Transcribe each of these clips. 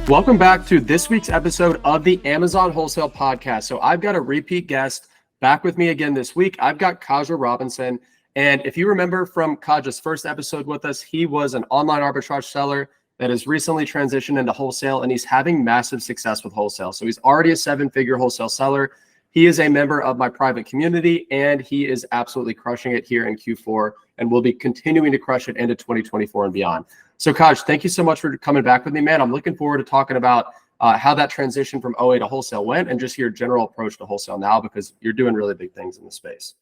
Welcome back to this week's episode of the Amazon Wholesale Podcast. So I've got a repeat guest back with me again this week. I've got Cajua Robinson. And if you remember from Kajua's first episode with us, he was an online arbitrage seller that has recently transitioned into wholesale, and he's having massive success with wholesale. So he's already a seven-figure wholesale seller. He is a member of my private community, and he is absolutely crushing it here in Q4 and will be continuing to crush it into 2024 and beyond. So Kaj, thank you so much for coming back with me, man. I'm looking forward to talking about how that transition from OA to wholesale went and just your general approach to wholesale now, because you're doing really big things in the space.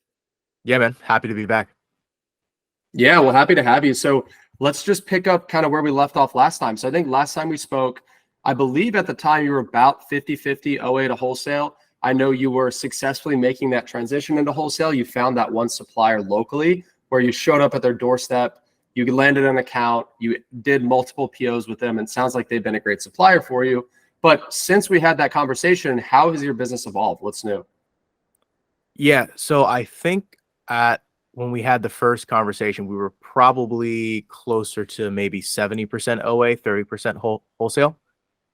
Yeah, man. Happy to be back. Yeah, well, happy to have you. So let's just pick up kind of where we left off last time. So I think last time we spoke, I believe at the time you were about 50-50 OA to wholesale. I know you were successfully making that transition into wholesale. You found that one supplier locally where you showed up at their doorstep. You landed an account, you did multiple POs with them, and it sounds like they've been a great supplier for you. But since we had that conversation, how has your business evolved? What's new? Yeah, so I think when we had the first conversation, we were probably closer to maybe 70% OA, 30% wholesale.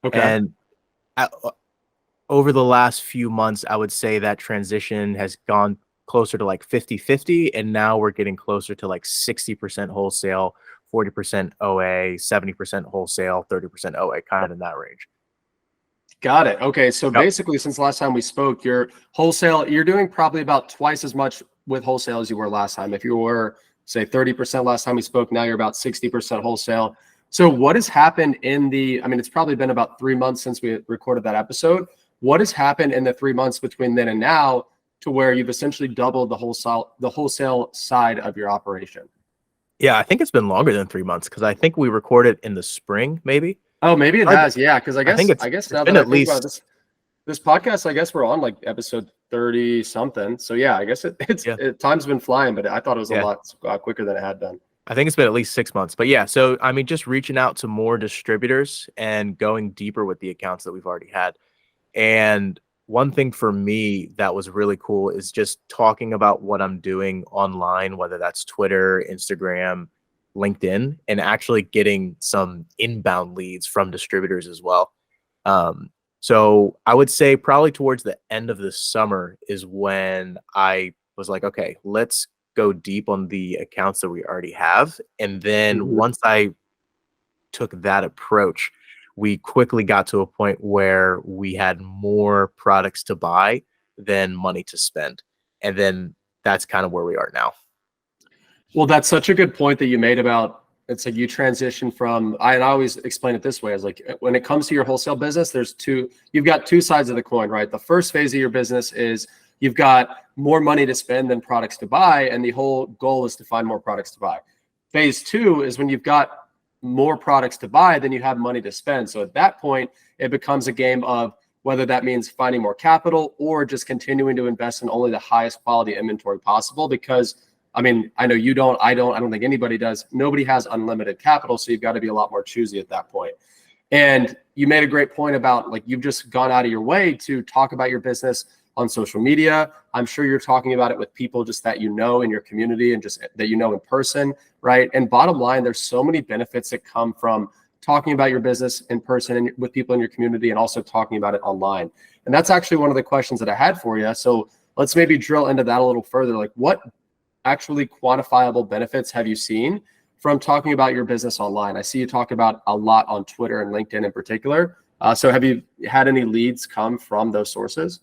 Okay. And over the last few months, I would say that transition has gone closer to like 50-50, and now we're getting closer to like 60% wholesale, 40% OA, 70% wholesale, 30% OA, kind of in that range. Got it. Okay, so Yep. Basically, since last time we spoke, your wholesale, you're doing probably about twice as much with wholesale as you were last time. If you were, say, 30% last time we spoke, now you're about 60% wholesale. So what has happened it's probably been about 3 months since we recorded that episode. What has happened in the 3 months between then and now to where you've essentially doubled the wholesale side of your operation? Yeah, I think it's been longer than 3 months because I think we recorded in the spring, maybe. Oh, maybe it has. Yeah, because I guess now that I think about this podcast, I guess we're on like episode 30 something. So yeah, I guess time's been flying, but I thought it was a lot quicker than it had been. I think it's been at least 6 months. But yeah, so I mean, just reaching out to more distributors and going deeper with the accounts that we've already had. And one thing for me that was really cool is just talking about what I'm doing online, whether that's Twitter, Instagram, LinkedIn, and actually getting some inbound leads from distributors as well. So I would say probably towards the end of the summer is when I was like, okay, let's go deep on the accounts that we already have. And then once I took that approach, we quickly got to a point where we had more products to buy than money to spend. And then that's kind of where we are now. Well, that's such a good point that you made about, it's like you transition from, I always explain it this way, as like when it comes to your wholesale business, you've got two sides of the coin, right? The first phase of your business is you've got more money to spend than products to buy, and the whole goal is to find more products to buy. Phase two is when you've got more products to buy than you have money to spend. So at that point, it becomes a game of whether that means finding more capital or just continuing to invest in only the highest quality inventory possible. Because I know you don't, I don't think anybody does. Nobody has unlimited capital. So you've got to be a lot more choosy at that point. And you made a great point about like, you've just gone out of your way to talk about your business on social media. I'm sure you're talking about it with people just that you know in your community and just that you know in person, right? And bottom line, there's so many benefits that come from talking about your business in person and with people in your community, and also talking about it online. And that's actually one of the questions that I had for you. So let's maybe drill into that a little further. Like, what actually quantifiable benefits have you seen from talking about your business online? I see you talk about a lot on Twitter and LinkedIn in particular. So have you had any leads come from those sources?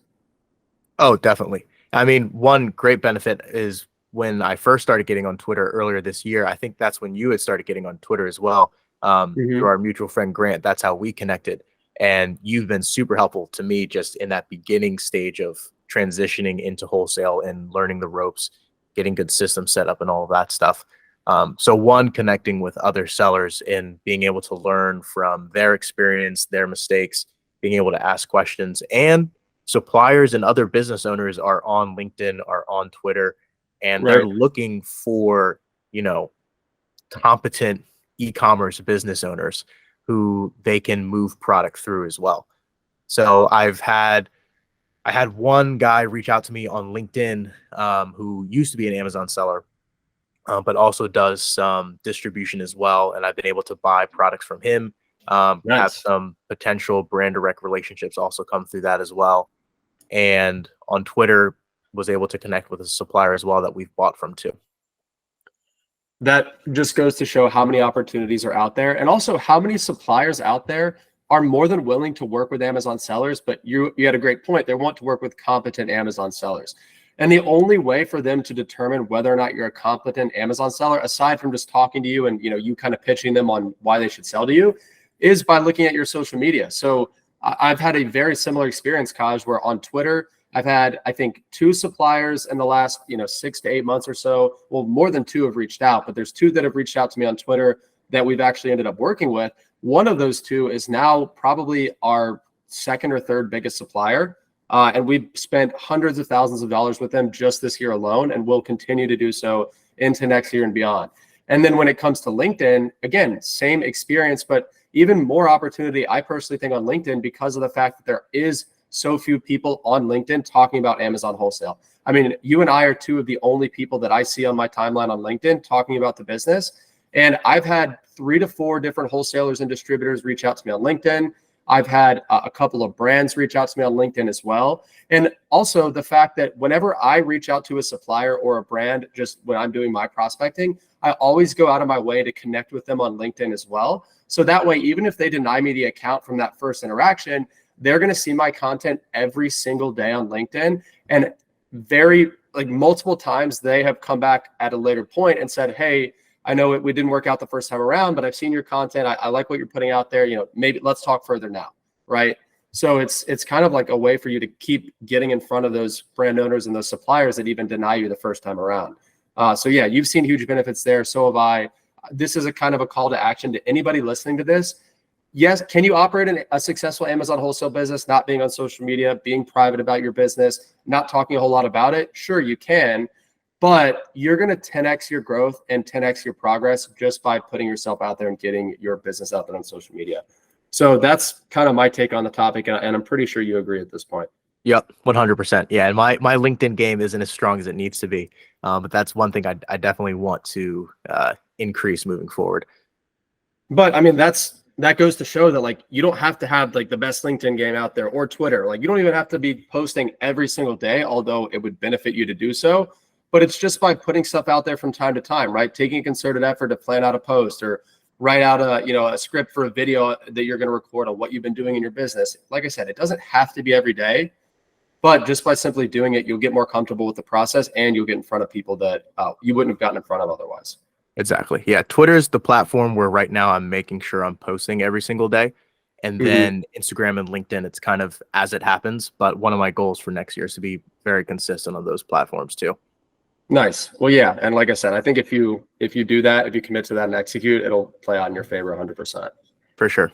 Oh, definitely. I mean, one great benefit is when I first started getting on Twitter earlier this year. I think that's when you had started getting on Twitter as well, through our mutual friend Grant. That's how we connected. And you've been super helpful to me just in that beginning stage of transitioning into wholesale and learning the ropes, getting good systems set up and all of that stuff. So one, connecting with other sellers and being able to learn from their experience, their mistakes, being able to ask questions. And suppliers and other business owners are on LinkedIn, are on Twitter, and they're looking for, competent e-commerce business owners who they can move product through as well. So I had one guy reach out to me on LinkedIn, who used to be an Amazon seller, but also does some distribution as well. And I've been able to buy products from him Have Nice. some potential brand direct relationships also come through that as well. And on Twitter, was able to connect with a supplier as well that we've bought from too. That just goes to show how many opportunities are out there, and also how many suppliers out there are more than willing to work with Amazon sellers. But you had a great point. They want to work with competent Amazon sellers. And the only way for them to determine whether or not you're a competent Amazon seller, aside from just talking to you and you kind of pitching them on why they should sell to you, is by looking at your social media. So I've had a very similar experience, Kaj, where on Twitter, I've had, I think, 2 suppliers in the last 6 to 8 months or so. Well, more than 2 have reached out, but there's 2 that have reached out to me on Twitter that we've actually ended up working with. One of those 2 is now probably our second or third biggest supplier. And we've spent hundreds of thousands of dollars with them just this year alone, and we'll continue to do so into next year and beyond. And then when it comes to LinkedIn, again, same experience, but even more opportunity, I personally think, on LinkedIn, because of the fact that there is so few people on LinkedIn talking about Amazon wholesale. I mean, you and I are 2 of the only people that I see on my timeline on LinkedIn talking about the business. And I've had 3 to 4 different wholesalers and distributors reach out to me on LinkedIn. I've had a couple of brands reach out to me on LinkedIn as well. And also the fact that whenever I reach out to a supplier or a brand, just when I'm doing my prospecting, I always go out of my way to connect with them on LinkedIn as well. So that way, even if they deny me the account from that first interaction, they're going to see my content every single day on LinkedIn. And multiple times they have come back at a later point and said, hey, I know we didn't work out the first time around, but I've seen your content. I like what you're putting out there. Maybe let's talk further now. Right. So it's kind of like a way for you to keep getting in front of those brand owners and those suppliers that even deny you the first time around. So yeah, you've seen huge benefits there. So have I. This is a kind of a call to action to anybody listening to this. Yes. Can you operate a successful Amazon wholesale business, not being on social media, being private about your business, not talking a whole lot about it? Sure, you can. But you're going to 10x your growth and 10x your progress just by putting yourself out there and getting your business out there on social media. So that's kind of my take on the topic. And I'm pretty sure you agree at this point. Yep, 100%. Yeah, and my LinkedIn game isn't as strong as it needs to be. But that's one thing I definitely want to increase moving forward. But I mean, that goes to show that you don't have to have the best LinkedIn game out there, or Twitter. You don't even have to be posting every single day, although it would benefit you to do so. But it's just by putting stuff out there from time to time, right? Taking a concerted effort to plan out a post or write out a script for a video that you're going to record on what you've been doing in your business. Like I said, it doesn't have to be every day, but just by simply doing it, you'll get more comfortable with the process and you'll get in front of people that you wouldn't have gotten in front of otherwise. Exactly. Yeah. Twitter is the platform where right now I'm making sure I'm posting every single day. And then Instagram and LinkedIn, it's kind of as it happens. But one of my goals for next year is to be very consistent on those platforms too. Nice. Well, yeah. And like I said, I think if you do that, if you commit to that and execute, it'll play out in your favor 100%. For sure.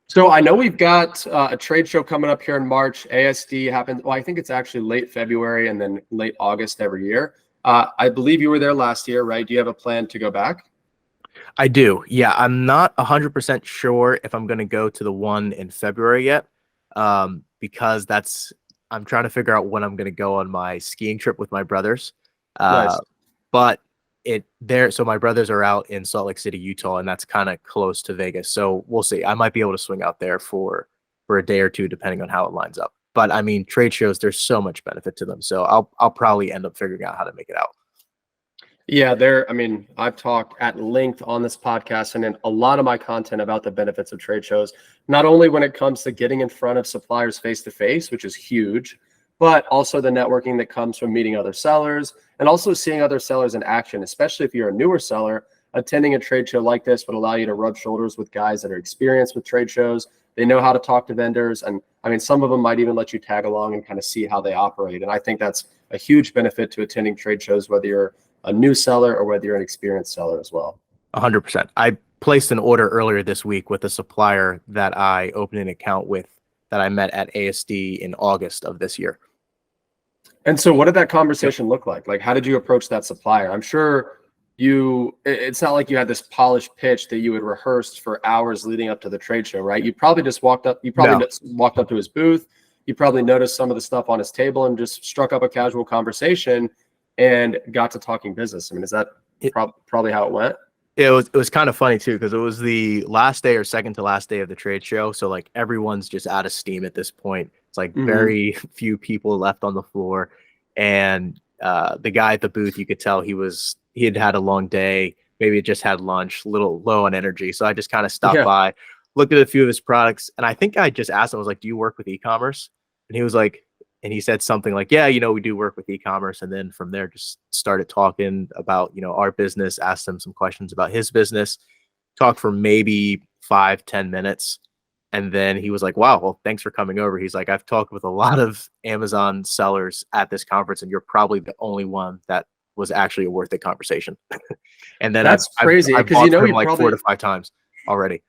So I know we've got a trade show coming up here in March. ASD happens. Well, I think it's actually late February and then late August every year. I believe you were there last year, right? Do you have a plan to go back? I do. Yeah. I'm not 100% sure if I'm going to go to the one in February yet, because I'm trying to figure out when I'm going to go on my skiing trip with my brothers. Nice. But so my brothers are out in Salt Lake City, Utah, and that's kind of close to Vegas. So we'll see. I might be able to swing out there for a day or two, depending on how it lines up. But I mean, trade shows, there's so much benefit to them. So I'll probably end up figuring out how to make it out. Yeah, I've talked at length on this podcast and in a lot of my content about the benefits of trade shows, not only when it comes to getting in front of suppliers face-to-face, which is huge, but also the networking that comes from meeting other sellers and also seeing other sellers in action, especially if you're a newer seller. Attending a trade show like this would allow you to rub shoulders with guys that are experienced with trade shows. They know how to talk to vendors. And I mean, some of them might even let you tag along and kind of see how they operate. And I think that's a huge benefit to attending trade shows, whether you're a new seller or whether you're an experienced seller as well. 100%. I placed an order earlier this week with a supplier that I opened an account with that I met at ASD in August of this year. And so what did that conversation look like? How did you approach that supplier? I'm sure it's not like you had this polished pitch that you had rehearsed for hours leading up to the trade show, right? You probably just walked up to his booth. You probably noticed some of the stuff on his table and just struck up a casual conversation and got to talking business. I mean, is that probably how it went? It was kind of funny too, because it was the last day or second to last day of the trade show. So like everyone's just out of steam at this point. It's like Mhm. very few people left on the floor. And the guy at the booth, you could tell he had had a long day, maybe just had lunch, a little low on energy. So I just kind of stopped Yeah. by, looked at a few of his products, and I think I just asked him, I was like, "Do you work with e-commerce?" And he was like, and he said something like, "Yeah, we do work with e-commerce." And then from there, just started talking about, our business, asked him some questions about his business, talked for maybe 5-10 minutes. And then he was like, "Wow, well, thanks for coming over." He's like, "I've talked with a lot of Amazon sellers at this conference, and you're probably the only one that was actually a worth it conversation." And then I've, That's I've, crazy I've because bought from he him like 4 to 5 times already.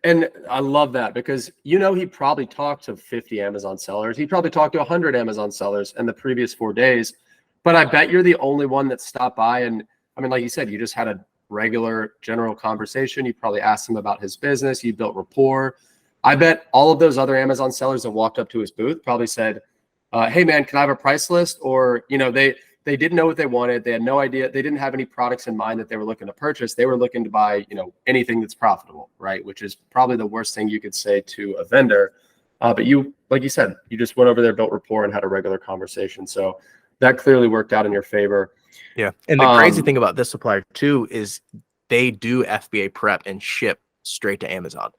and I love that because he probably talked to 50 Amazon sellers. He probably talked to 100 Amazon sellers in the previous 4 days. But I bet you're the only one that stopped by. And I mean, like you said, you just had a regular general conversation. You probably asked him about his business. You built rapport. I bet all of those other Amazon sellers that walked up to his booth probably said, "Hey, man, can I have a price list?" Or, they didn't know what they wanted. They had no idea. They didn't have any products in mind that they were looking to purchase. They were looking to buy, anything that's profitable, right? Which is probably the worst thing you could say to a vendor. But like you said, you just went over there, built rapport, and had a regular conversation. So that clearly worked out in your favor. Yeah. And the crazy thing about this supplier too is they do FBA prep and ship straight to Amazon.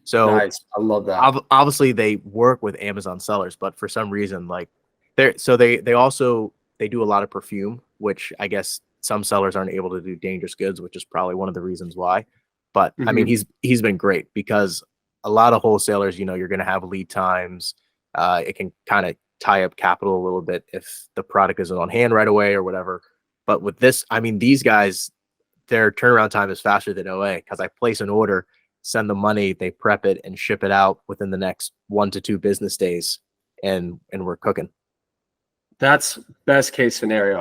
So Nice. I love that. obviously they work with Amazon sellers, but for some reason, like they do a lot of perfume, which I guess some sellers aren't able to do dangerous goods, which is probably one of the reasons why. But I mean, Mhm. he's been great because a lot of wholesalers, you're going to have lead times. It can kind of tie up capital a little bit if the product isn't on hand right away or whatever. But with this, I mean, these guys, their turnaround time is faster than OA because I place an order, send the money, they prep it and ship it out within the next 1 to 2 business days, and we're cooking. That's best case scenario.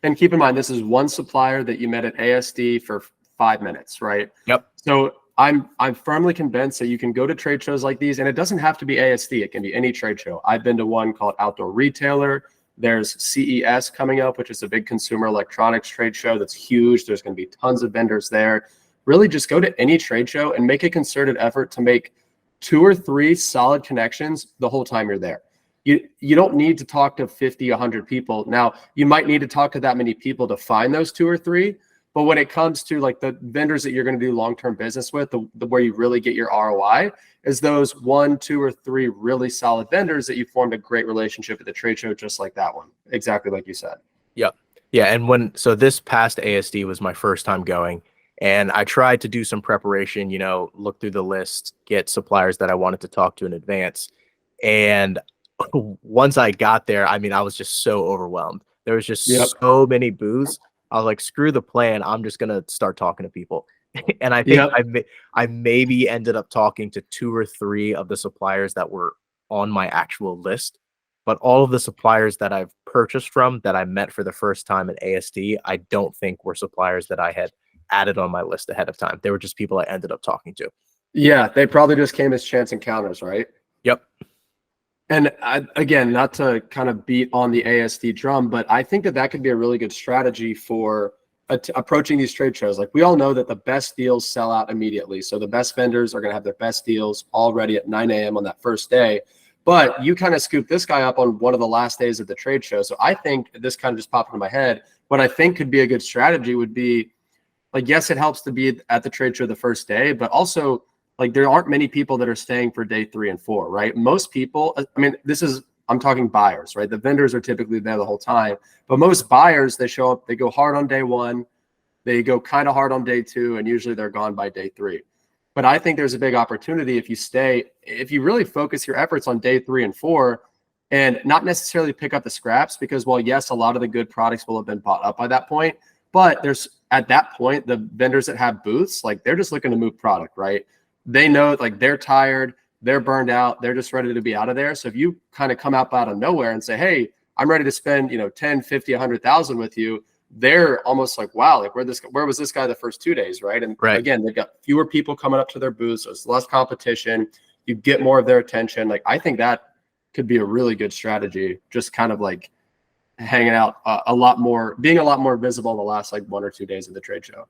And keep in mind, this is one supplier that you met at ASD for 5 minutes, right? Yep. So I'm firmly convinced that you can go to trade shows like these, and it doesn't have to be ASD. It can be any trade show. I've been to one called Outdoor Retailer. There's CES coming up, which is a big consumer electronics trade show that's huge. There's going to be tons of vendors there. Really, just go to any trade show and make a concerted effort to make 2 or 3 solid connections the whole time you're there. You don't need to talk to 50, 100 people. Now, you might need to talk to that many people to find those 2 or 3. But when it comes to like the vendors that you're going to do long-term business with, the where you really get your ROI is those 1, 2, or 3 really solid vendors that you formed a great relationship at the trade show, just like that one. Exactly like you said. Yep. Yeah. And so this past ASD was my first time going, and I tried to do some preparation, look through the list, get suppliers that I wanted to talk to in advance. And once I got there, I mean, I was just so overwhelmed. There was Yep. just so many booths. I was like, screw the plan. I'm just gonna start talking to people. And I think Yep. I maybe ended up talking to 2 or 3 of the suppliers that were on my actual list. But all of the suppliers that I've purchased from that I met for the first time at ASD, I don't think were suppliers that I had added on my list ahead of time. They were just people I ended up talking to. Yeah. They probably just came as chance encounters, right? Yep. And again, not to kind of beat on the ASD drum, but I think that could be a really good strategy for approaching these trade shows. Like we all know that the best deals sell out immediately. So the best vendors are going to have their best deals already at 9 a.m. on that first day. But you kind of scoop this guy up on one of the last days of the trade show. So I think this kind of just popped into my head. What I think could be a good strategy would be like, yes, it helps to be at the trade show the first day, but also like there aren't many people that are staying for day 3 and 4, right? Most people, I mean, I'm talking buyers, right? The vendors are typically there the whole time, but most buyers, they show up, they go hard on day 1, they go kind of hard on day 2, and usually they're gone by day 3. But I think there's a big opportunity if you really focus your efforts on day 3 and 4 and not necessarily pick up the scraps because, well, yes, a lot of the good products will have been bought up by that point. But at that point, the vendors that have booths, like they're just looking to move product, right? They know like they're tired, they're burned out, they're just ready to be out of there. So if you kind of come out of nowhere and say, "Hey, I'm ready to spend, 10, 50, 100,000 with you," they're almost like, "Wow, like where was this guy the first 2 days?" Right. And Right. again, they've got fewer people coming up to their booths, so it's less competition. You get more of their attention. Like I think that could be a really good strategy, just kind of like hanging out being a lot more visible in the last like 1 or 2 days of the trade show.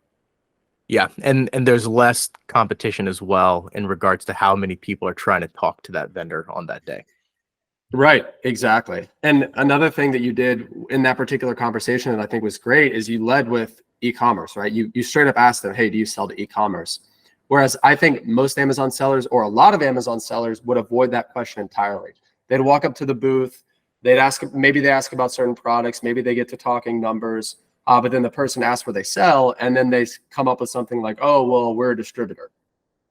Yeah, and there's less competition as well in regards to how many people are trying to talk to that vendor on that day. Right, exactly. And another thing that you did in that particular conversation that I think was great is you led with e-commerce, right? You straight up asked them, "Hey, do you sell to e-commerce?" Whereas I think most Amazon sellers or a lot of Amazon sellers would avoid that question entirely. They'd walk up to the booth, they'd ask, maybe they ask about certain products, maybe they get to talking numbers, but then the person asks where they sell, and then they come up with something like, "Oh, well, we're a distributor."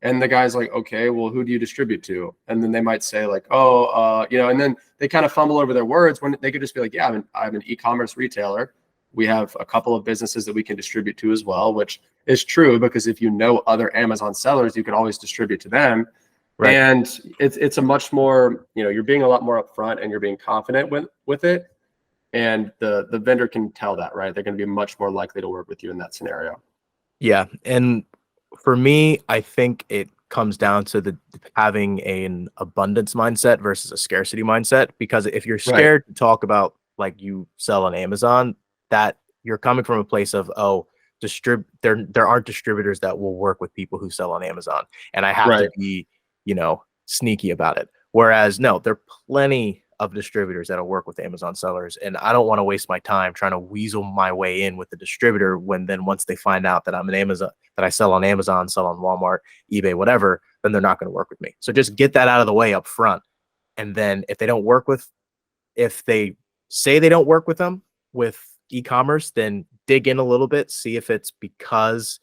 And the guy's like, "Okay, well, who do you distribute to?" And then they might say like, "Oh, and then they kind of fumble over their words when they could just be like, "Yeah, I'm an e-commerce retailer. We have a couple of businesses that we can distribute to as well," which is true because if you know other Amazon sellers, you can always distribute to them. Right. And it's a much more, you're being a lot more upfront and you're being confident with it. And the vendor can tell that, right? They're going to be much more likely to work with you in that scenario. Yeah, and for me, I think it comes down to the having an abundance mindset versus a scarcity mindset. Because if you're Right. scared to talk about like you sell on Amazon, that you're coming from a place of there aren't distributors that will work with people who sell on Amazon, and I have to Right. be sneaky about it. Whereas no, there are plenty of distributors that'll work with Amazon sellers, and I don't want to waste my time trying to weasel my way in with the distributor when then once they find out that I'm an Amazon, that I sell on Amazon, sell on Walmart, eBay, whatever, then they're not going to work with me. So just get that out of the way up front. And then if they say they don't work with them with e-commerce, then dig in a little bit, see if it's because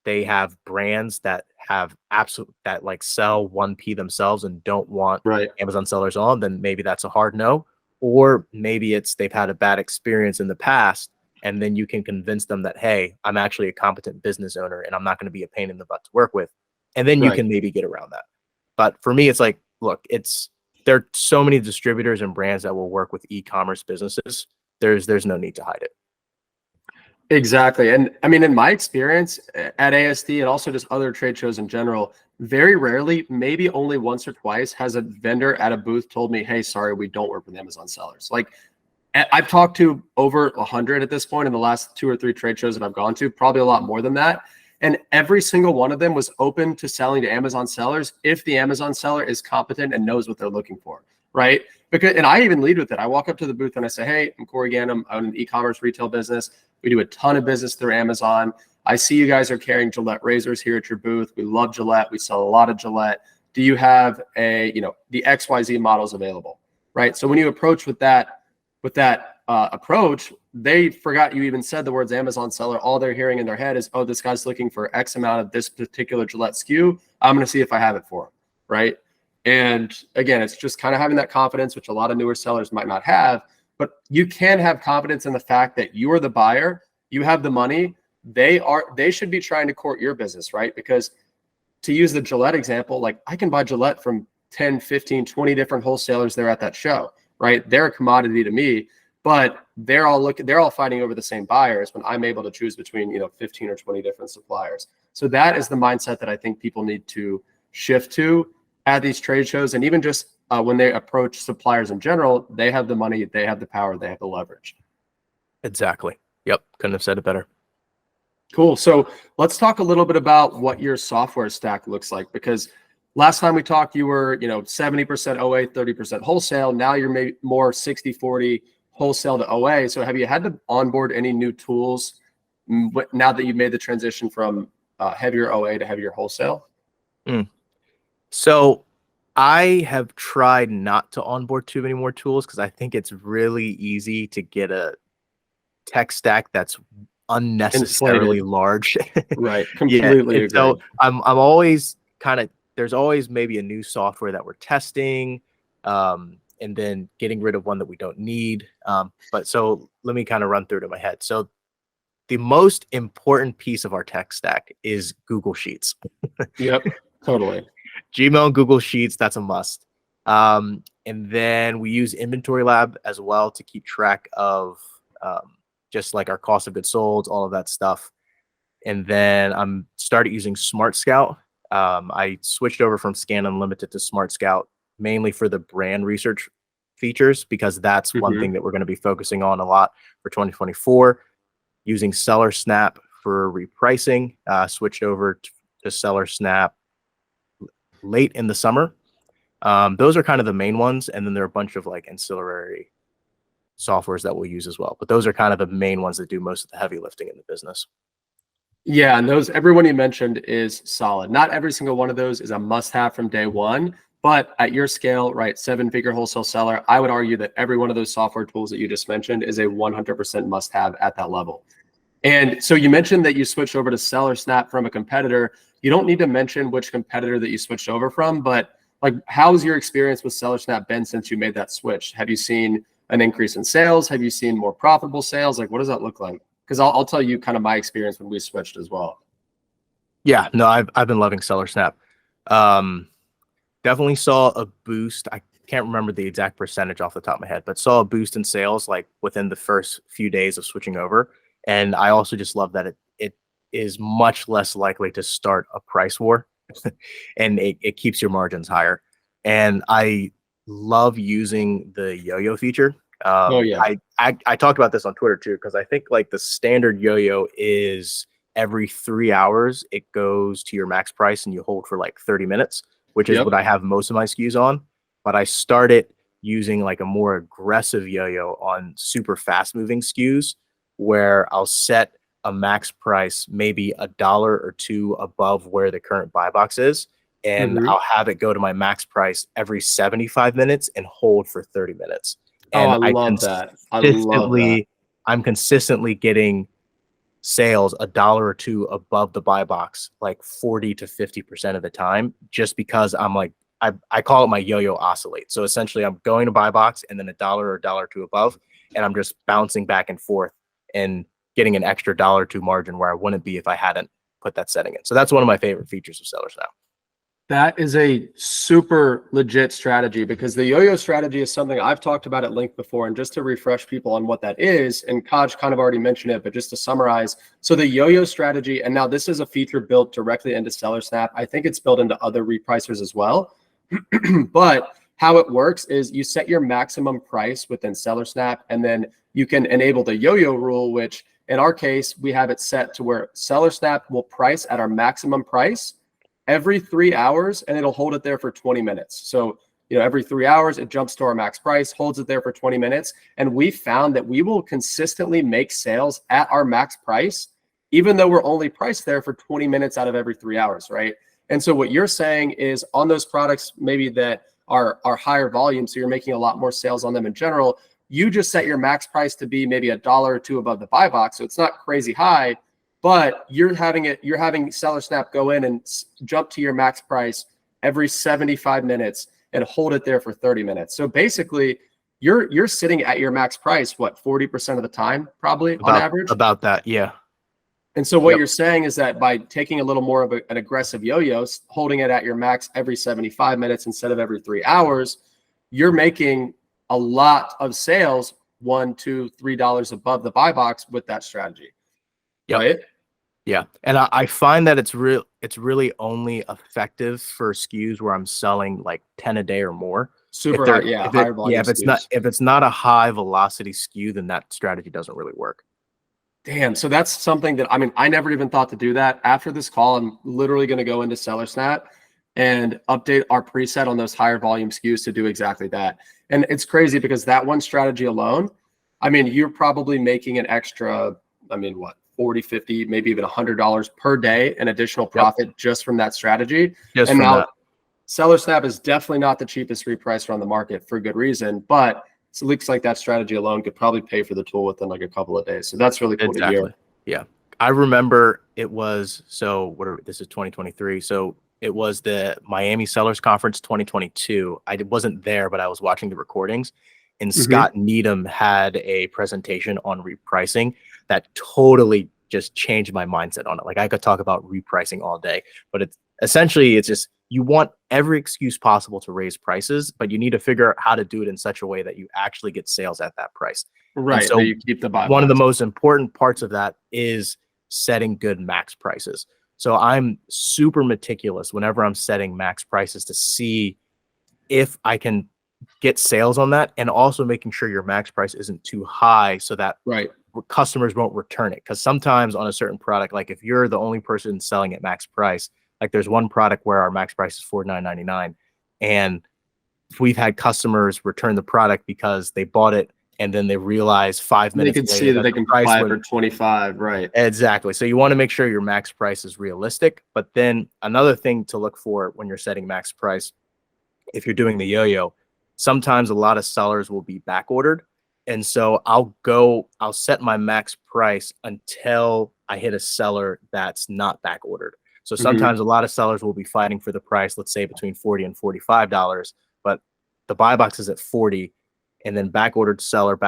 they have brands that have that like sell 1P themselves and don't want Right. Amazon sellers on, then maybe that's a hard no. Or maybe it's they've had a bad experience in the past, and then you can convince them that, hey, I'm actually a competent business owner and I'm not going to be a pain in the butt to work with. And then you Right. can maybe get around that. But for me, it's like, look, there are so many distributors and brands that will work with e-commerce businesses. There's no need to hide it. Exactly. And I mean, in my experience at ASD and also just other trade shows in general, very rarely, maybe only once or twice, has a vendor at a booth told me, "Hey, sorry, we don't work with Amazon sellers." Like I've talked to over 100 at this point in the last 2 or 3 trade shows that I've gone to, probably a lot more than that. And every single one of them was open to selling to Amazon sellers if the Amazon seller is competent and knows what they're looking for, right? And I even lead with it. I walk up to the booth and I say, "Hey, I'm Corey Gannum. I own an e-commerce retail business. We do a ton of business through Amazon. I see you guys are carrying Gillette razors here at your booth. We love Gillette. We sell a lot of Gillette. Do you have the XYZ models available?" Right? So when you approach with that approach, they forgot you even said the words Amazon seller. All they're hearing in their head is, "Oh, this guy's looking for X amount of this particular Gillette SKU. I'm going to see if I have it for him." Right. And again, it's just kind of having that confidence, which a lot of newer sellers might not have. But you can have confidence in the fact that you are the buyer, you have the money. They should be trying to court your business, right? Because to use the Gillette example, like I can buy Gillette from 10, 15, 20 different wholesalers there at that show, right? They're a commodity to me, but they're all fighting over the same buyers when I'm able to choose between 15 or 20 different suppliers. So that is the mindset that I think people need to shift to at these trade shows. And even just when they approach suppliers in general, they have the money, they have the power, they have the leverage. Exactly. Yep. Couldn't have said it better. Cool. So let's talk a little bit about what your software stack looks like, because last time we talked, you were 70% OA, 30% wholesale. Now you're maybe more 60-40 wholesale to OA. So have you had to onboard any new tools now that you've made the transition from heavier OA to heavier wholesale? So I have tried not to onboard too many more tools because I think it's really easy to get a tech stack that's unnecessarily Inflated. large. Right. Yeah. Completely And agree. so I'm always there's always maybe a new software that we're testing, and then getting rid of one that we don't need. But so let me kind of run through it in my head. So the most important piece of our tech stack is Google Sheets. Yep. Totally. Gmail and Google Sheets, that's a must. And then we use Inventory Lab as well to keep track of just like our cost of goods sold, all of that stuff. And then I'm started using Smart Scout. I switched over from Scan Unlimited to Smart Scout mainly for the brand research features, because that's one thing that we're going to be focusing on a lot for 2024. Using Seller Snap for repricing, switched over to Seller Snap late in the summer. Those are kind of the main ones. And then there are a bunch of like ancillary softwares that we'll use as well. But those are kind of the main ones that do most of the heavy lifting in the business. Yeah, and everyone you mentioned is solid. Not every single one of those is a must-have from day one, but at your scale, right, 7-figure wholesale seller, I would argue that every one of those software tools that you just mentioned is a 100% must-have at that level. And so you mentioned that you switched over to Seller Snap from a competitor. You don't need to mention which competitor that you switched over from, but like, how's your experience with Seller Snap been since you made that switch? Have you seen an increase in sales? Have you seen more profitable sales? Like, what does that look like? Because I'll tell you kind of my experience when we switched as well. Yeah, no, I've been loving Seller Snap. Definitely saw a boost. I can't remember the exact percentage off the top of my head, but saw a boost in sales like within the first few days of switching over. And I also just love that it is much less likely to start a price war and it keeps your margins higher. And I love using the yo-yo feature. Oh yeah. I talked about this on Twitter too, because I think like the standard yo-yo is every 3 hours it goes to your max price and you hold for like 30 minutes, which is what I have most of my SKUs on. But I started using like a more aggressive yo-yo on super fast moving SKUs where I'll set a max price maybe $1 or $2 above where the current buy box is. And I'll have it go to my max price every 75 minutes and hold for 30 minutes. And I love that. I love that. I'm consistently getting sales $1 or $2 above the buy box, like 40 to 50% of the time, just because I'm like, I call it my yo-yo oscillate. So essentially I'm going to buy box and then $1 or $1 or $2 above, and I'm just bouncing back and forth and getting an extra $1 or $2 margin where I wouldn't be if I hadn't put that setting in. So that's one of my favorite features of Seller Snap. That is a super legit strategy, because the yo-yo strategy is something I've talked about at length before. And just to refresh people on what that is, and Kaj kind of already mentioned it, but just to summarize, so the yo-yo strategy, and now this is a feature built directly into Seller Snap. I think it's built into other repricers as well. But how it works is you set your maximum price within Seller Snap, and then you can enable the yo-yo rule, which in our case, we have it set to where Seller Snap will price at our maximum price every 3 hours, and it'll hold it there for 20 minutes. So, every 3 hours, it jumps to our max price, holds it there for 20 minutes. And we found that we will consistently make sales at our max price, even though we're only priced there for 20 minutes out of every 3 hours, right? And so what you're saying is on those products, maybe that are higher volume, so you're making a lot more sales on them in general, you just set your max price to be maybe $1 or $2 above the buy box. So it's not crazy high, but you're having Seller Snap go in and jump to your max price every 75 minutes and hold it there for 30 minutes. So basically you're sitting at your max price, what, 40% of the time, probably on average? About that. Yeah. And so what you're saying is that by taking a little more of an aggressive yo-yo, holding it at your max every 75 minutes instead of every 3 hours, you're making a lot of sales, $1, $2, $3 above the buy box with that strategy. Yep. Right? Yeah. And I find that it's really only effective for SKUs where I'm selling like 10 a day or more. Super high, higher volume. If it's not a high velocity SKU, then that strategy doesn't really work. Damn. So that's something that, I never even thought to do that. After this call, I'm literally going to go into Seller Snap and update our preset on those higher volume SKUs to do exactly that. And it's crazy because that one strategy alone, you're probably making an extra, what, 40, 50, maybe even $100 per day in additional profit just from that strategy. Just and from now that. Seller Snap is definitely not the cheapest repricer on the market for good reason, but it looks like that strategy alone could probably pay for the tool within like a couple of days. So that's really cool to hear. Yeah. I remember it was, this is 2023. So it was the Miami Sellers Conference 2022. I wasn't there, but I was watching the recordings, and Scott Needham had a presentation on repricing that totally just changed my mindset on it. Like I could talk about repricing all day, but it's just, you want every excuse possible to raise prices, but you need to figure out how to do it in such a way that you actually get sales at that price. Right. So you keep the buy one box. of the most important parts of that is setting good max prices. So I'm super meticulous whenever I'm setting max prices to see if I can get sales on that, and also making sure your max price isn't too high so that customers won't return it. Because sometimes on a certain product, like if you're the only person selling at max price, like there's one product where our max price is $49.99, and we've had customers return the product because they bought it and then they realize 5 minutes They can later see that that they the can price buy it was for 25, right? exactly. So you want to make sure your max price is realistic. But then another thing to look for when you're setting max price, if you're doing the yo-yo, sometimes a lot of sellers will be back ordered. And so I'll set my max price until I hit a seller that's not back ordered. So Mhm. sometimes a lot of sellers will be fighting for the price, let's say between $40 and $45, but the buy box is at 40, and then back ordered seller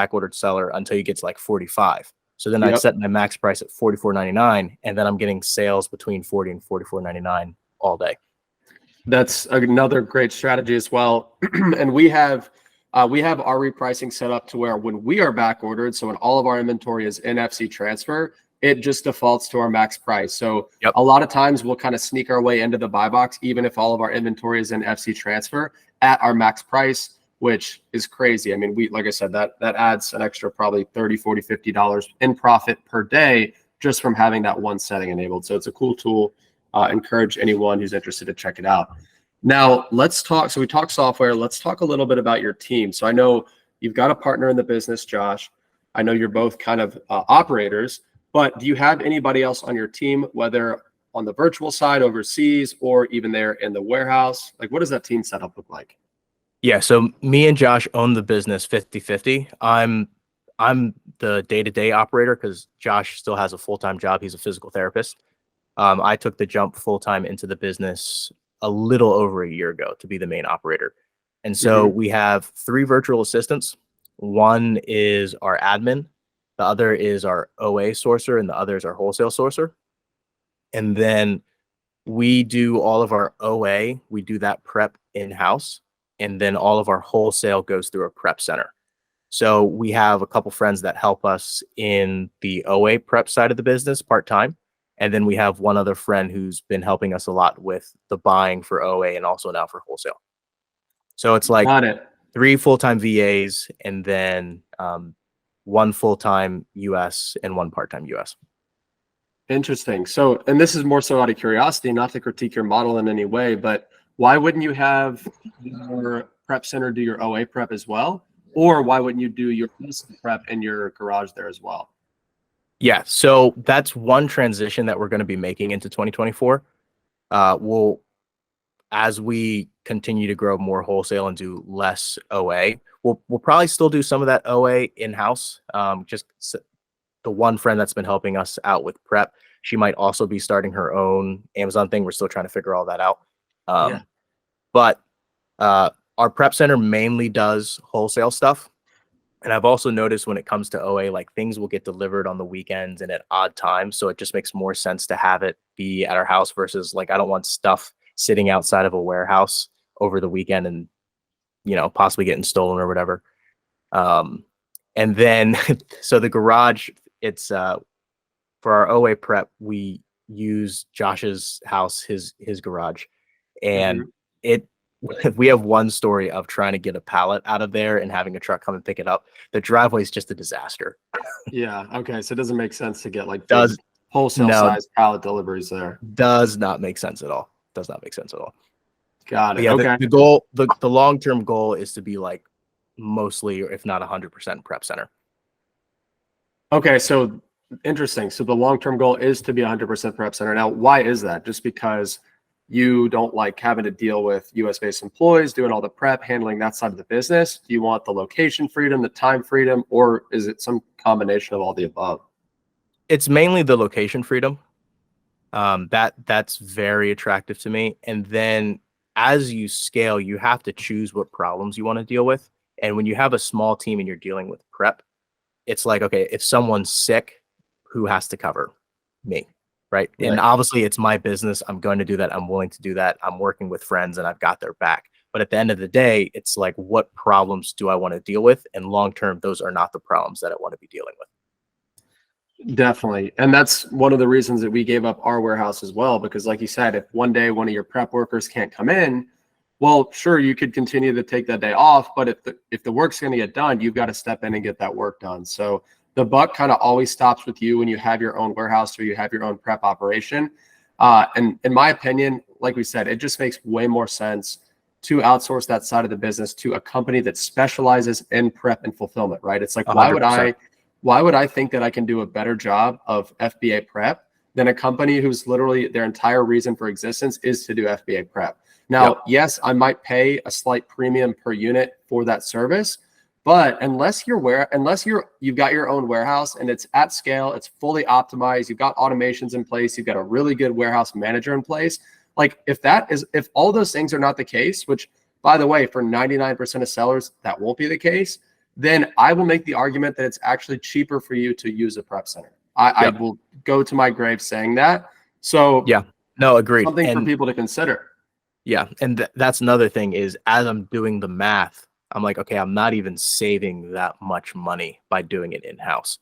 until you get to like 45. So then I'd Yep. set my max price at $44.99, and then I'm getting sales between 40 and $44.99 all day. That's another great strategy as well. And we have our repricing set up to where when we are back ordered, so when all of our inventory is in FC transfer, it just defaults to our max price. So Yep. a lot of times we'll kind of sneak our way into the buy box, even if all of our inventory is in FC transfer at our max price, which is crazy. I mean, like I said, that adds an extra probably $30, $40, $50 in profit per day just from having that one setting enabled. So it's a cool tool. Encourage anyone who's interested to check it out. Now let's talk. So we talked software. Let's talk a little bit about your team. So I know you've got a partner in the business, Josh. I know you're both kind of operators, but do you have anybody else on your team, whether on the virtual side overseas or even there in the warehouse? Like, what does that team setup look like? Yeah, so me and Josh own the business 50-50. I'm the day-to-day operator because Josh still has a full-time job. He's a physical therapist. I took the jump full-time into the business a little over a year ago to be the main operator. And so Mhm. we have 3 virtual assistants. One is our admin, the other is our OA sourcer, and the other is our wholesale sourcer. And then we do all of our OA, we do that prep in-house, and then all of our wholesale goes through a prep center. So we have a couple friends that help us in the OA prep side of the business part-time. And then we have one other friend who's been helping us a lot with the buying for OA and also now for wholesale. So it's like Got it. 3 full-time VAs and then 1 full-time US and 1 part-time US. Interesting. So, and this is more so out of curiosity, not to critique your model in any way, but why wouldn't you have your prep center do your OA prep as well? Or why wouldn't you do your prep in your garage there as well? Yeah, so that's one transition that we're going to be making into 2024. We'll, as we continue to grow more wholesale and do less OA, we'll probably still do some of that OA in-house. The one friend that's been helping us out with prep, she might also be starting her own Amazon thing. We're still trying to figure all that out. Yeah. But our prep center mainly does wholesale stuff. And I've also noticed when it comes to OA, like things will get delivered on the weekends and at odd times. So it just makes more sense to have it be at our house versus like I don't want stuff sitting outside of a warehouse over the weekend and, you know, possibly getting stolen or whatever. And then so the garage, it's for our OA prep, we use Josh's house, his garage. And Mhm. it we have one story of trying to get a pallet out of there and having a truck come and pick it up. The driveway is just a disaster. Yeah. Okay. So it doesn't make sense to get like big Does wholesale no, size pallet deliveries there. does not make sense at all. Does not make sense at all. Got But it. yeah, Okay. the goal, the long-term goal is to be like mostly, or if not 100% prep center. Okay. So interesting. So the long-term goal is to be 100% prep center. Now, why is that? Just because you don't like having to deal with US-based employees doing all the prep, handling that side of the business? Do you want the location freedom, the time freedom, or is it some combination of all the above? It's mainly the location freedom. That's very attractive to me. And then as you scale, you have to choose what problems you want to deal with. And when you have a small team and you're dealing with prep, it's like, okay, if someone's sick, who has to cover? Me, right? And Right. obviously it's my business. I'm going to do that. I'm willing to do that. I'm working with friends and I've got their back. But at the end of the day, it's like, what problems do I want to deal with? And long term, those are not the problems that I want to be dealing with. Definitely. And that's one of the reasons that we gave up our warehouse as well, because like you said, if one day one of your prep workers can't come in, well, sure, you could continue to take that day off, but if the work's going to get done, you've got to step in and get that work done. So the buck kind of always stops with you when you have your own warehouse or you have your own prep operation. And in my opinion, like we said, it just makes way more sense to outsource that side of the business to a company that specializes in prep and fulfillment, right? It's like, 100%. why would I think that I can do a better job of FBA prep than a company whose literally their entire reason for existence is to do FBA prep? Now, yes, I might pay a slight premium per unit for that service, but unless you've got your own warehouse and it's at scale, it's fully optimized, you've got automations in place, you've got a really good warehouse manager in place. Like if all those things are not the case, which by the way, for 99% of sellers, that won't be the case, then I will make the argument that it's actually cheaper for you to use a prep center. I will go to my grave saying that. So yeah, no, agreed. Something for people to consider. Yeah. And that's another thing is as I'm doing the math, I'm like, okay, I'm not even saving that much money by doing it in-house.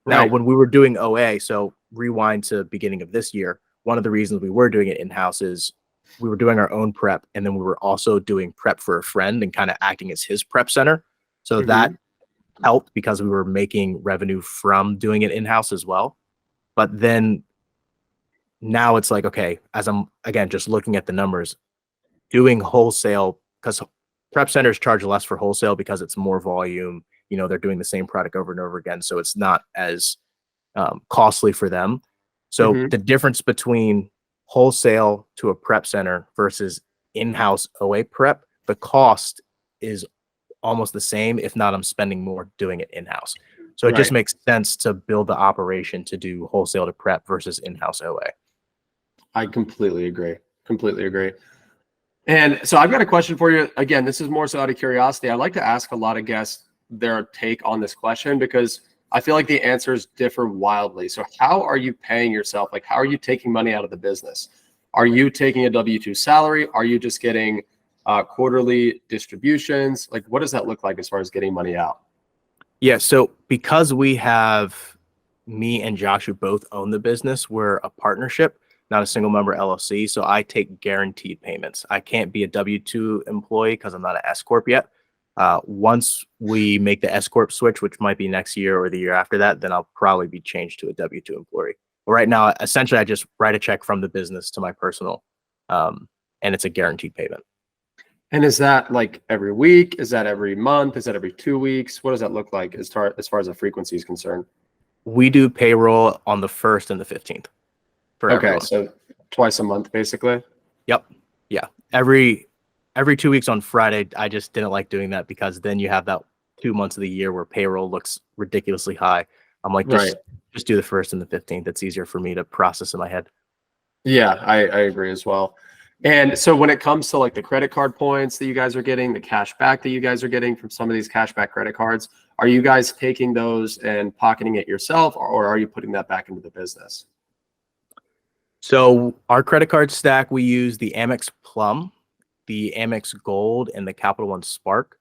Now, when we were doing OA, so rewind to beginning of this year, one of the reasons we were doing it in-house is we were doing our own prep, and then we were also doing prep for a friend and kind of acting as his prep center. So that helped because we were making revenue from doing it in-house as well. But then now it's like, okay, as I'm, again, just looking at the numbers, doing wholesale, because prep centers charge less for wholesale because it's more volume. You know, they're doing the same product over and over again. So it's not as costly for them. So the difference between wholesale to a prep center versus in-house OA prep, the cost is almost the same. If not, I'm spending more doing it in-house. So it just makes sense to build the operation to do wholesale to prep versus in-house OA. I completely agree. Completely agree. And so I've got a question for you. Again, this is more so out of curiosity. I like to ask a lot of guests their take on this question because I feel like the answers differ wildly. So how are you paying yourself? Like, how are you taking money out of the business? Are you taking a W-2 salary? Are you just getting quarterly distributions? Like, what does that look like as far as getting money out? Yeah. So because we have me and Josh who both own the business, we're a partnership, not a single member LLC. So I take guaranteed payments. I can't be a W-2 employee because I'm not an S Corp yet. Once we make the S Corp switch, which might be next year or the year after that, then I'll probably be changed to a W-2 employee. But right now, essentially, I just write a check from the business to my personal, and it's a guaranteed payment. And is that like every week? Is that every month? Is that every 2 weeks? What does that look like as far as the frequency is concerned? We do payroll on the 1st and the 15th. For everyone. So twice a month, basically. Yep. Yeah. Every 2 weeks on Friday. I just didn't like doing that because then you have that 2 months of the year where payroll looks ridiculously high. I'm like, just do the 1st and the 15th. It's easier for me to process in my head. Yeah, I agree as well. And so when it comes to like the credit card points that you guys are getting, the cash back that you guys are getting from some of these cashback credit cards, are you guys taking those and pocketing it yourself, or are you putting that back into the business? So our credit card stack, we use the Amex Plum, the Amex Gold, and the Capital One Spark.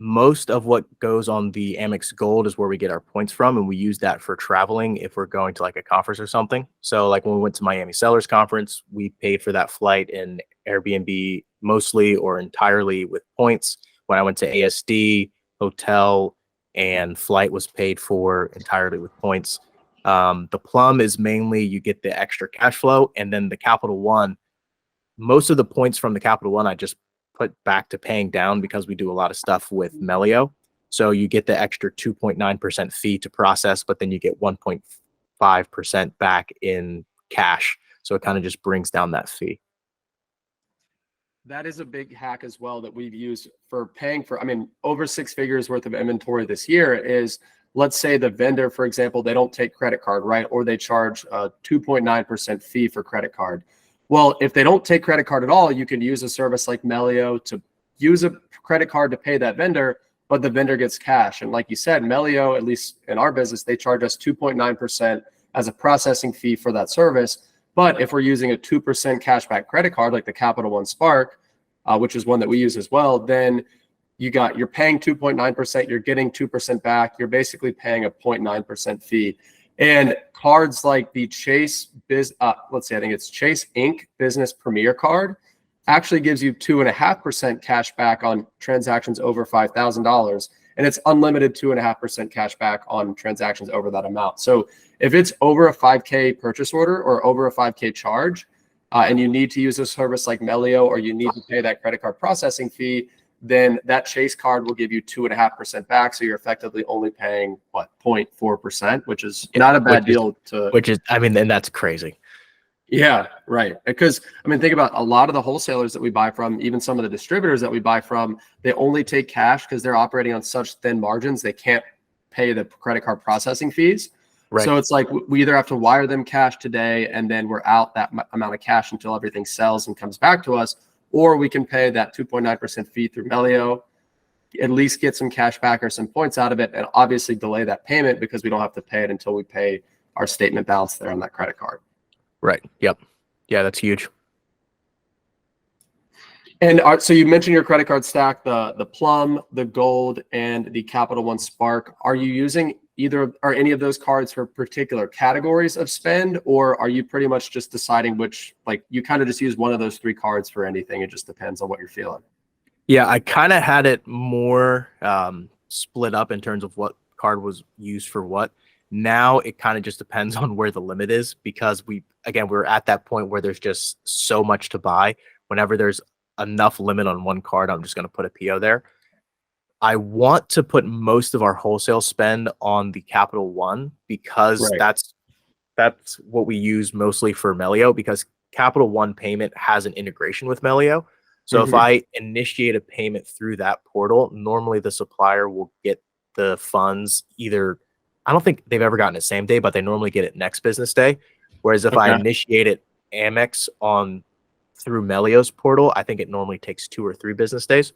Most of what goes on the Amex Gold is where we get our points from, and we use that for traveling if we're going to like a conference or something. So like when we went to Miami Sellers Conference, we paid for that flight in Airbnb mostly or entirely with points. When I went to ASD, hotel and flight was paid for entirely with points. The Plum is mainly you get the extra cash flow, and then the Capital One, most of the points from the Capital One I just put back to paying down because we do a lot of stuff with Melio. So you get the extra 2.9% fee to process, but then you get 1.5% back in cash. So it kind of just brings down that fee. That is a big hack as well that we've used for paying for, I mean, over 6 figures worth of inventory this year is, let's say the vendor, for example, they don't take credit card, right? Or they charge a 2.9% fee for credit card. Well, if they don't take credit card at all, you can use a service like Melio to use a credit card to pay that vendor, but the vendor gets cash. And like you said, Melio, at least in our business, they charge us 2.9% as a processing fee for that service. But if we're using a 2% cashback credit card, like the Capital One Spark, which is one that we use as well, then you're paying 2.9%, you're getting 2% back. You're basically paying a 0.9% fee. And cards like the Chase let's say I think it's Chase Inc. Business Premier Card actually gives you 2.5% cash back on transactions over $5,000. and it's unlimited 2.5% cash back on transactions over that amount. So if it's over a 5K purchase order or over a 5K charge, and you need to use a service like Melio, or you need to pay that credit card processing fee, then that Chase card will give you 2.5% back. So you're effectively only paying 0.4%, which is not a bad deal and that's crazy. Yeah, right. Because think about a lot of the wholesalers that we buy from, even some of the distributors that we buy from, they only take cash because they're operating on such thin margins. They can't pay the credit card processing fees. Right. So it's like we either have to wire them cash today and then we're out that amount of cash until everything sells and comes back to us, or we can pay that 2.9% fee through Melio, at least get some cash back or some points out of it, and obviously delay that payment because we don't have to pay it until we pay our statement balance there on that credit card. Right. Yep. Yeah, that's huge. And so you mentioned your credit card stack, the Plum, the Gold, and the Capital One Spark. Are you using either or any of those cards for particular categories of spend, or are you pretty much just deciding which, like you kind of just use one of those three cards for anything? It just depends on what you're feeling. Yeah, I kind of had it more split up in terms of what card was used for what. Now it kind of just depends on where the limit is, because we're at that point where there's just so much to buy. Whenever there's enough limit on one card, I'm just going to put a PO there. I want to put most of our wholesale spend on the Capital One because that's what we use mostly for Melio, because Capital One payment has an integration with Melio. So if I initiate a payment through that portal, normally the supplier will get the funds either, I don't think they've ever gotten it same day, but they normally get it next business day. Whereas if I initiate it Amex through Melio's portal, I think it normally takes 2 or 3 business days.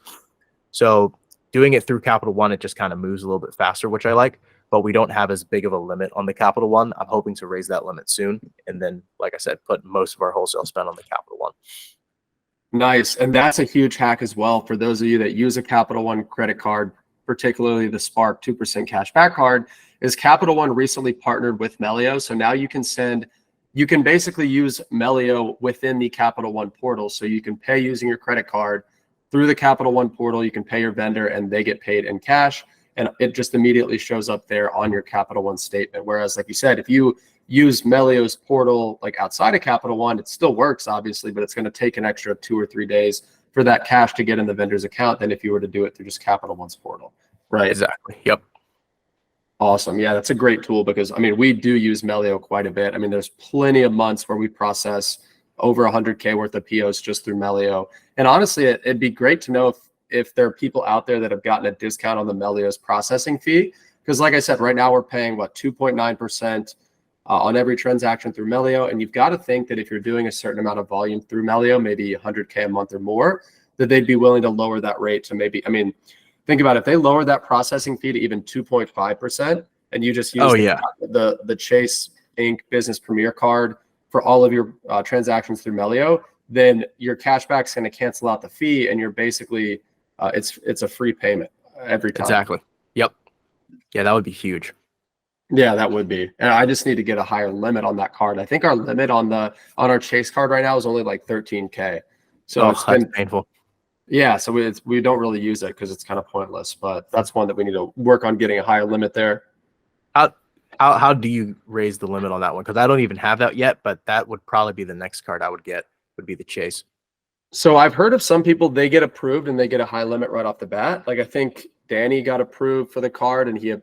So doing it through Capital One, it just kind of moves a little bit faster, which I like, but we don't have as big of a limit on the Capital One. I'm hoping to raise that limit soon. And then, like I said, put most of our wholesale spend on the Capital One. Nice. And that's a huge hack as well for those of you that use a Capital One credit card, particularly the Spark 2% cash back card, is Capital One recently partnered with Melio. So now you can basically use Melio within the Capital One portal. So you can pay using your credit card through the Capital One portal. You can pay your vendor and they get paid in cash, and it just immediately shows up there on your Capital One statement. Whereas, like you said, if you use Melio's portal like outside of Capital One, it still works obviously, but it's going to take an extra 2 or 3 days for that cash to get in the vendor's account than if you were to do it through just Capital One's portal. Right. Exactly. Yep. Awesome. Yeah, that's a great tool because we do use Melio quite a bit. There's plenty of months where we process over 100K worth of POs just through Melio. And honestly, it'd be great to know if there are people out there that have gotten a discount on the Melio's processing fee. Because like I said, right now we're paying 2.9% on every transaction through Melio. And you've got to think that if you're doing a certain amount of volume through Melio, maybe 100K a month or more, that they'd be willing to lower that rate to maybe, think about it, if they lower that processing fee to even 2.5% and you just use the Chase Inc. Business Premier card for all of your transactions through Melio, then your cashback's going to cancel out the fee and you're basically, it's a free payment every time. Exactly. Yep. Yeah, that would be huge. Yeah, that would be. And I just need to get a higher limit on that card. I think our limit on our Chase card right now is only like 13K. So it's been painful. Yeah, so we don't really use it because it's kind of pointless, but that's one that we need to work on getting a higher limit there. How do you raise the limit on that one? Because I don't even have that yet, but that would probably be the next card I would get, would be the Chase. So I've heard of some people, they get approved and they get a high limit right off the bat. Like I think Danny got approved for the card and he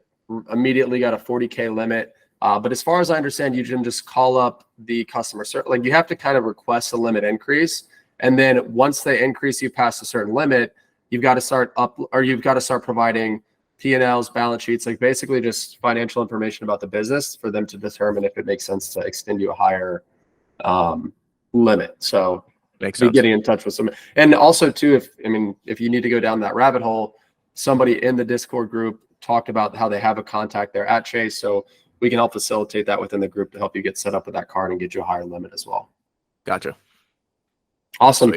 immediately got a 40K limit. But as far as I understand, you can just call up the customer. Like you have to kind of request a limit increase. And then once they increase you past a certain limit, you've got to start providing P&Ls, balance sheets, like basically just financial information about the business for them to determine if it makes sense to extend you a higher limit. So makes sense. Getting in touch with some, and also too, if you need to go down that rabbit hole, somebody in the Discord group talked about how they have a contact there at Chase. So we can help facilitate that within the group to help you get set up with that card and get you a higher limit as well. Gotcha. Awesome.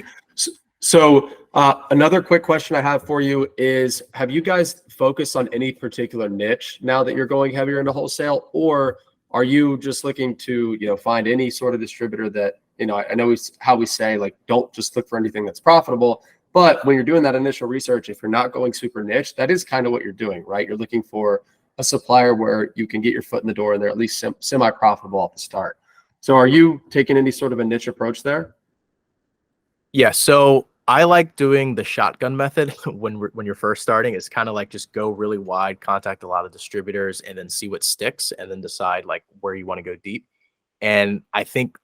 So another quick question I have for you is, have you guys focused on any particular niche now that you're going heavier into wholesale, or are you just looking to, find any sort of distributor that, I know how we say, like, don't just look for anything that's profitable, But when you're doing that initial research, if you're not going super niche, that is kind of what you're doing, right? You're looking for a supplier where you can get your foot in the door and they're at least semi-profitable at the start. So are you taking any sort of a niche approach there? Yeah, so I like doing the shotgun method when you're first starting. It's kind of like just go really wide, contact a lot of distributors, and then see what sticks, and then decide like where you want to go deep. And I think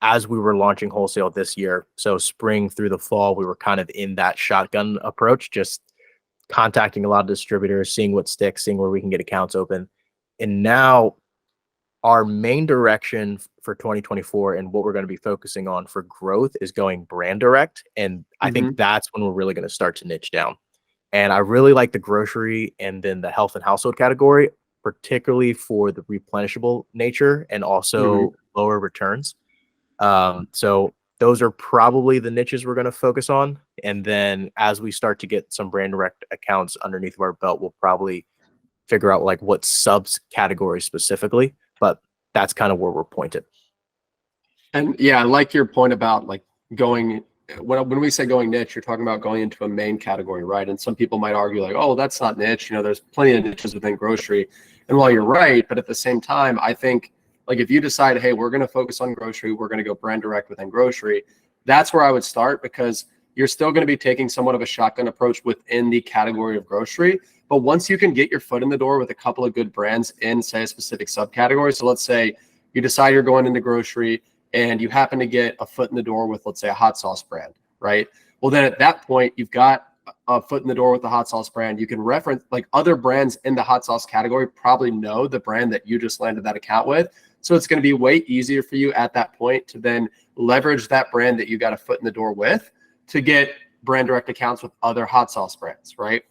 as we were launching wholesale this year, so spring through the fall, we were kind of in that shotgun approach, just contacting a lot of distributors, seeing what sticks, seeing where we can get accounts open. And now our main direction for 2024 and what we're going to be focusing on for growth is going brand direct. And I think that's when we're really going to start to niche down. And I really like the grocery and then the health and household category, particularly for the replenishable nature and also lower returns. So those are probably the niches we're going to focus on. And then as we start to get some brand direct accounts underneath our belt, we'll probably figure out like what subs categories specifically, but that's kind of where we're pointed. And yeah, I like your point about like going, when we say going niche, you're talking about going into a main category, right? And some people might argue like, oh, that's not niche. You know, there's plenty of niches within grocery. And while you're right, but at the same time, I think like if you decide, hey, we're going to focus on grocery, we're going to go brand direct within grocery, that's where I would start, because you're still going to be taking somewhat of a shotgun approach within the category of grocery. But once you can get your foot in the door with a couple of good brands in, say, a specific subcategory. So let's say you decide you're going into grocery and you happen to get a foot in the door with, let's say, a hot sauce brand, right? Well, then at that point, you've got a foot in the door with the hot sauce brand. You can reference like other brands in the hot sauce category probably know the brand that you just landed that account with. So it's going to be way easier for you at that point to then leverage that brand that you got a foot in the door with to get brand direct accounts with other hot sauce brands, right?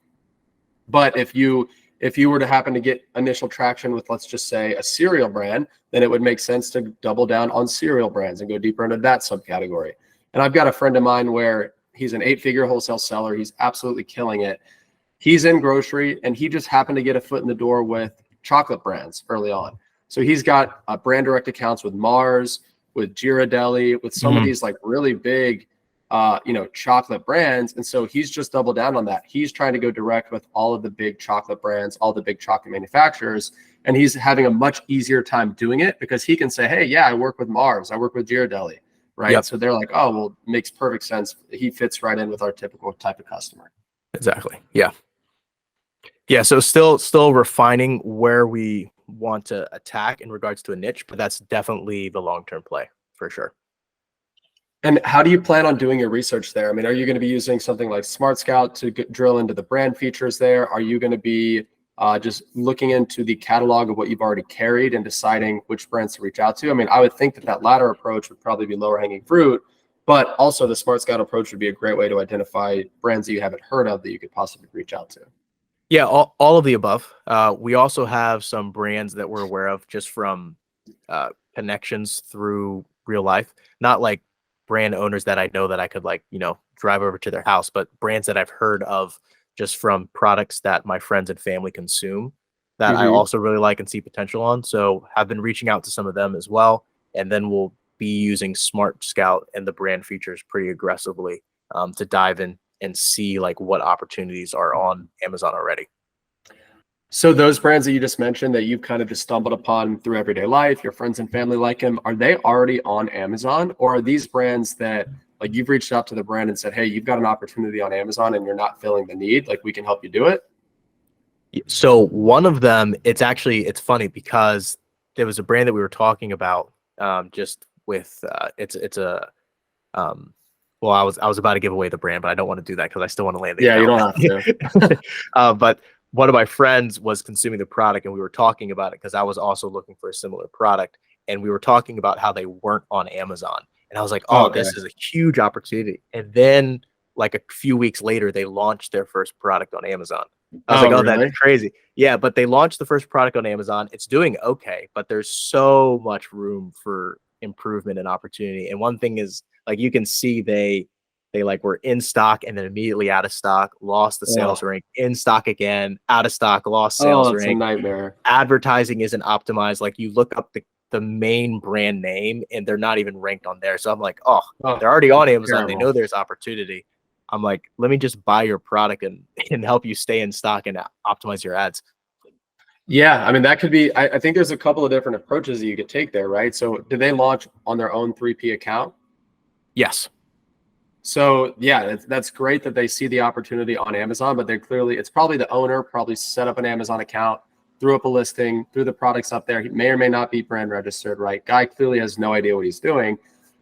But if you were to happen to get initial traction with, let's just say, a cereal brand, then it would make sense to double down on cereal brands and go deeper into that subcategory. And I've got a friend of mine where he's an 8-figure wholesale seller. He's absolutely killing it. He's in grocery and he just happened to get a foot in the door with chocolate brands early on. So he's got brand direct accounts with Mars, with Ghirardelli, with some of these like really big chocolate brands. And so he's just doubled down on that. He's trying to go direct with all of the big chocolate brands, all the big chocolate manufacturers. And he's having a much easier time doing it because he can say, hey, yeah, I work with Mars. I work with Ghirardelli, right? Yep. So they're like, oh, well, makes perfect sense. He fits right in with our typical type of customer. Exactly. Yeah. Yeah. So still refining where we want to attack in regards to a niche, but that's definitely the long-term play for sure. And how do you plan on doing your research there? I mean, are you going to be using something like Smart Scout to drill into the brand features there? Are you going to be just looking into the catalog of what you've already carried and deciding which brands to reach out to? I mean, I would think that latter approach would probably be lower hanging fruit, but also the Smart Scout approach would be a great way to identify brands that you haven't heard of that you could possibly reach out to. Yeah, all of the above. We also have some brands that we're aware of just from connections through real life, not like brand owners that I know that I could drive over to their house, but brands that I've heard of just from products that my friends and family consume that I also really like and see potential on. So I've been reaching out to some of them as well. And then we'll be using Smart Scout and the brand features pretty aggressively to dive in and see like what opportunities are on Amazon already. So those brands that you just mentioned that you've kind of just stumbled upon through everyday life, your friends and family like them, are they already on Amazon, or are these brands that like you've reached out to the brand and said, hey, you've got an opportunity on Amazon and you're not filling the need, like we can help you do it? So one of them, it's funny because there was a brand that we were talking about just with well, I was about to give away the brand, but I don't want to do that because I still want to land the account. You don't have to. But one of my friends was consuming the product and we were talking about it because I was also looking for a similar product. And we were talking about how they weren't on Amazon. And I was like, this is a huge opportunity. And then like a few weeks later, they launched their first product on Amazon. I was like, really? That's crazy. Yeah, but they launched the first product on Amazon. It's doing okay, but there's so much room for improvement and opportunity. And one thing is, like, you can see they like were in stock and then immediately out of stock, lost the sales rank, in stock again, out of stock, lost sales rank. It's a nightmare. Advertising isn't optimized. Like you look up the main brand name and they're not even ranked on there. So I'm like, they're already on Amazon. Terrible. They know there's opportunity. I'm like, let me just buy your product and help you stay in stock and optimize your ads. Yeah, I mean, that could be, I think there's a couple of different approaches that you could take there, right? So did they launch on their own 3P account? Yes. So yeah, that's great that they see the opportunity on Amazon, but they're clearly, it's probably the owner probably set up an Amazon account, threw up a listing, threw the products up there. He may or may not be brand registered, right? Guy clearly has no idea what he's doing.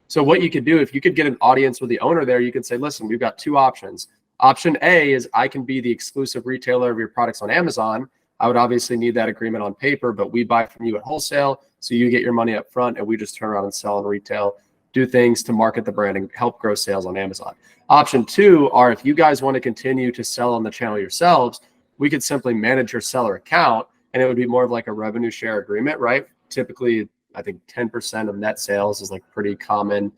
So what you could do, if you could get an audience with the owner there, you could say, listen, we've got two options. Option A is I can be the exclusive retailer of your products on Amazon. I would obviously need that agreement on paper, but we buy from you at wholesale. So you get your money up front and we just turn around and sell in retail, do things to market the brand and help grow sales on Amazon. Option two are if you guys want to continue to sell on the channel yourselves, we could simply manage your seller account and it would be more of like a revenue share agreement, right? Typically, I think 10% of net sales is like pretty common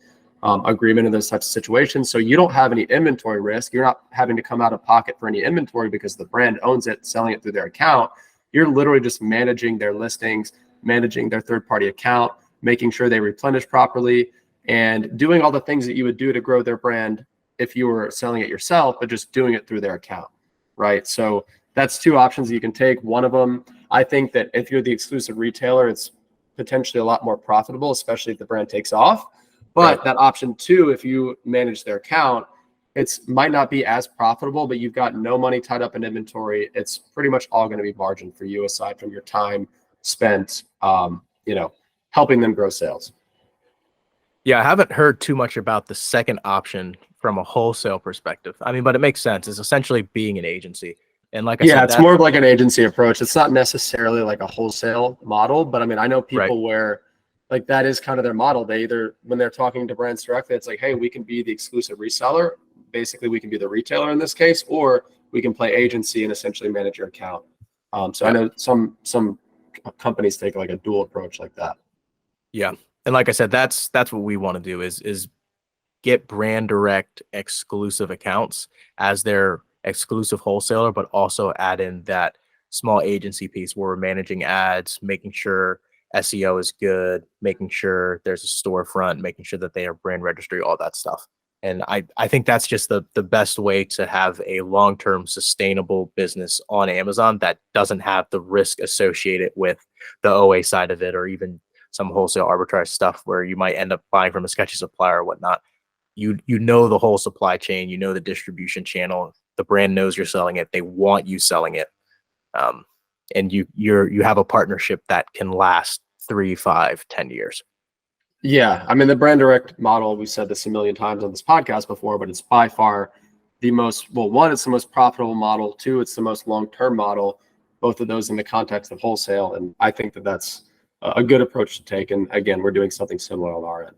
agreement in those types of situations. So you don't have any inventory risk. You're not having to come out of pocket for any inventory because the brand owns it, selling it through their account. You're literally just managing their listings, managing their third-party account, making sure they replenish properly, and doing all the things that you would do to grow their brand if you were selling it yourself, but just doing it through their account, right? So that's two options you can take. One of them, I think that if you're the exclusive retailer, it's potentially a lot more profitable, especially if the brand takes off. But that option two, if you manage their account, it's might not be as profitable, but you've got no money tied up in inventory. It's pretty much all going to be margin for you aside from your time spent, helping them grow sales. Yeah, I haven't heard too much about the second option from a wholesale perspective. I mean, but it makes sense. It's essentially being an agency. And like I said, It's more of like an agency approach. It's not necessarily like a wholesale model, but I mean, I know people where like that is kind of their model. They either, when they're talking to brands directly, it's like, hey, we can be the exclusive reseller. Basically, we can be the retailer in this case, or we can play agency and essentially manage your account. I know some companies take like a dual approach like that. Yeah. And like I said, that's what we want to do is get brand direct exclusive accounts as their exclusive wholesaler, but also add in that small agency piece where we're managing ads, making sure SEO is good, making sure there's a storefront, making sure that they are brand registry, all that stuff. And I think that's just the best way to have a long-term sustainable business on Amazon that doesn't have the risk associated with the OA side of it, or even some wholesale arbitrage stuff where you might end up buying from a sketchy supplier or whatnot. You know the whole supply chain, you know the distribution channel, the brand knows you're selling it, they want you selling it, and you have a partnership that can last 3, 5, 10 years. Yeah, I mean the brand direct model, we said this a million times on this podcast before, but it's by far the most, well, one, it's the most profitable model. Two, it's the most long-term model. Both of those in the context of wholesale, and I think that that's a good approach to take. And again, we're doing something similar on our end.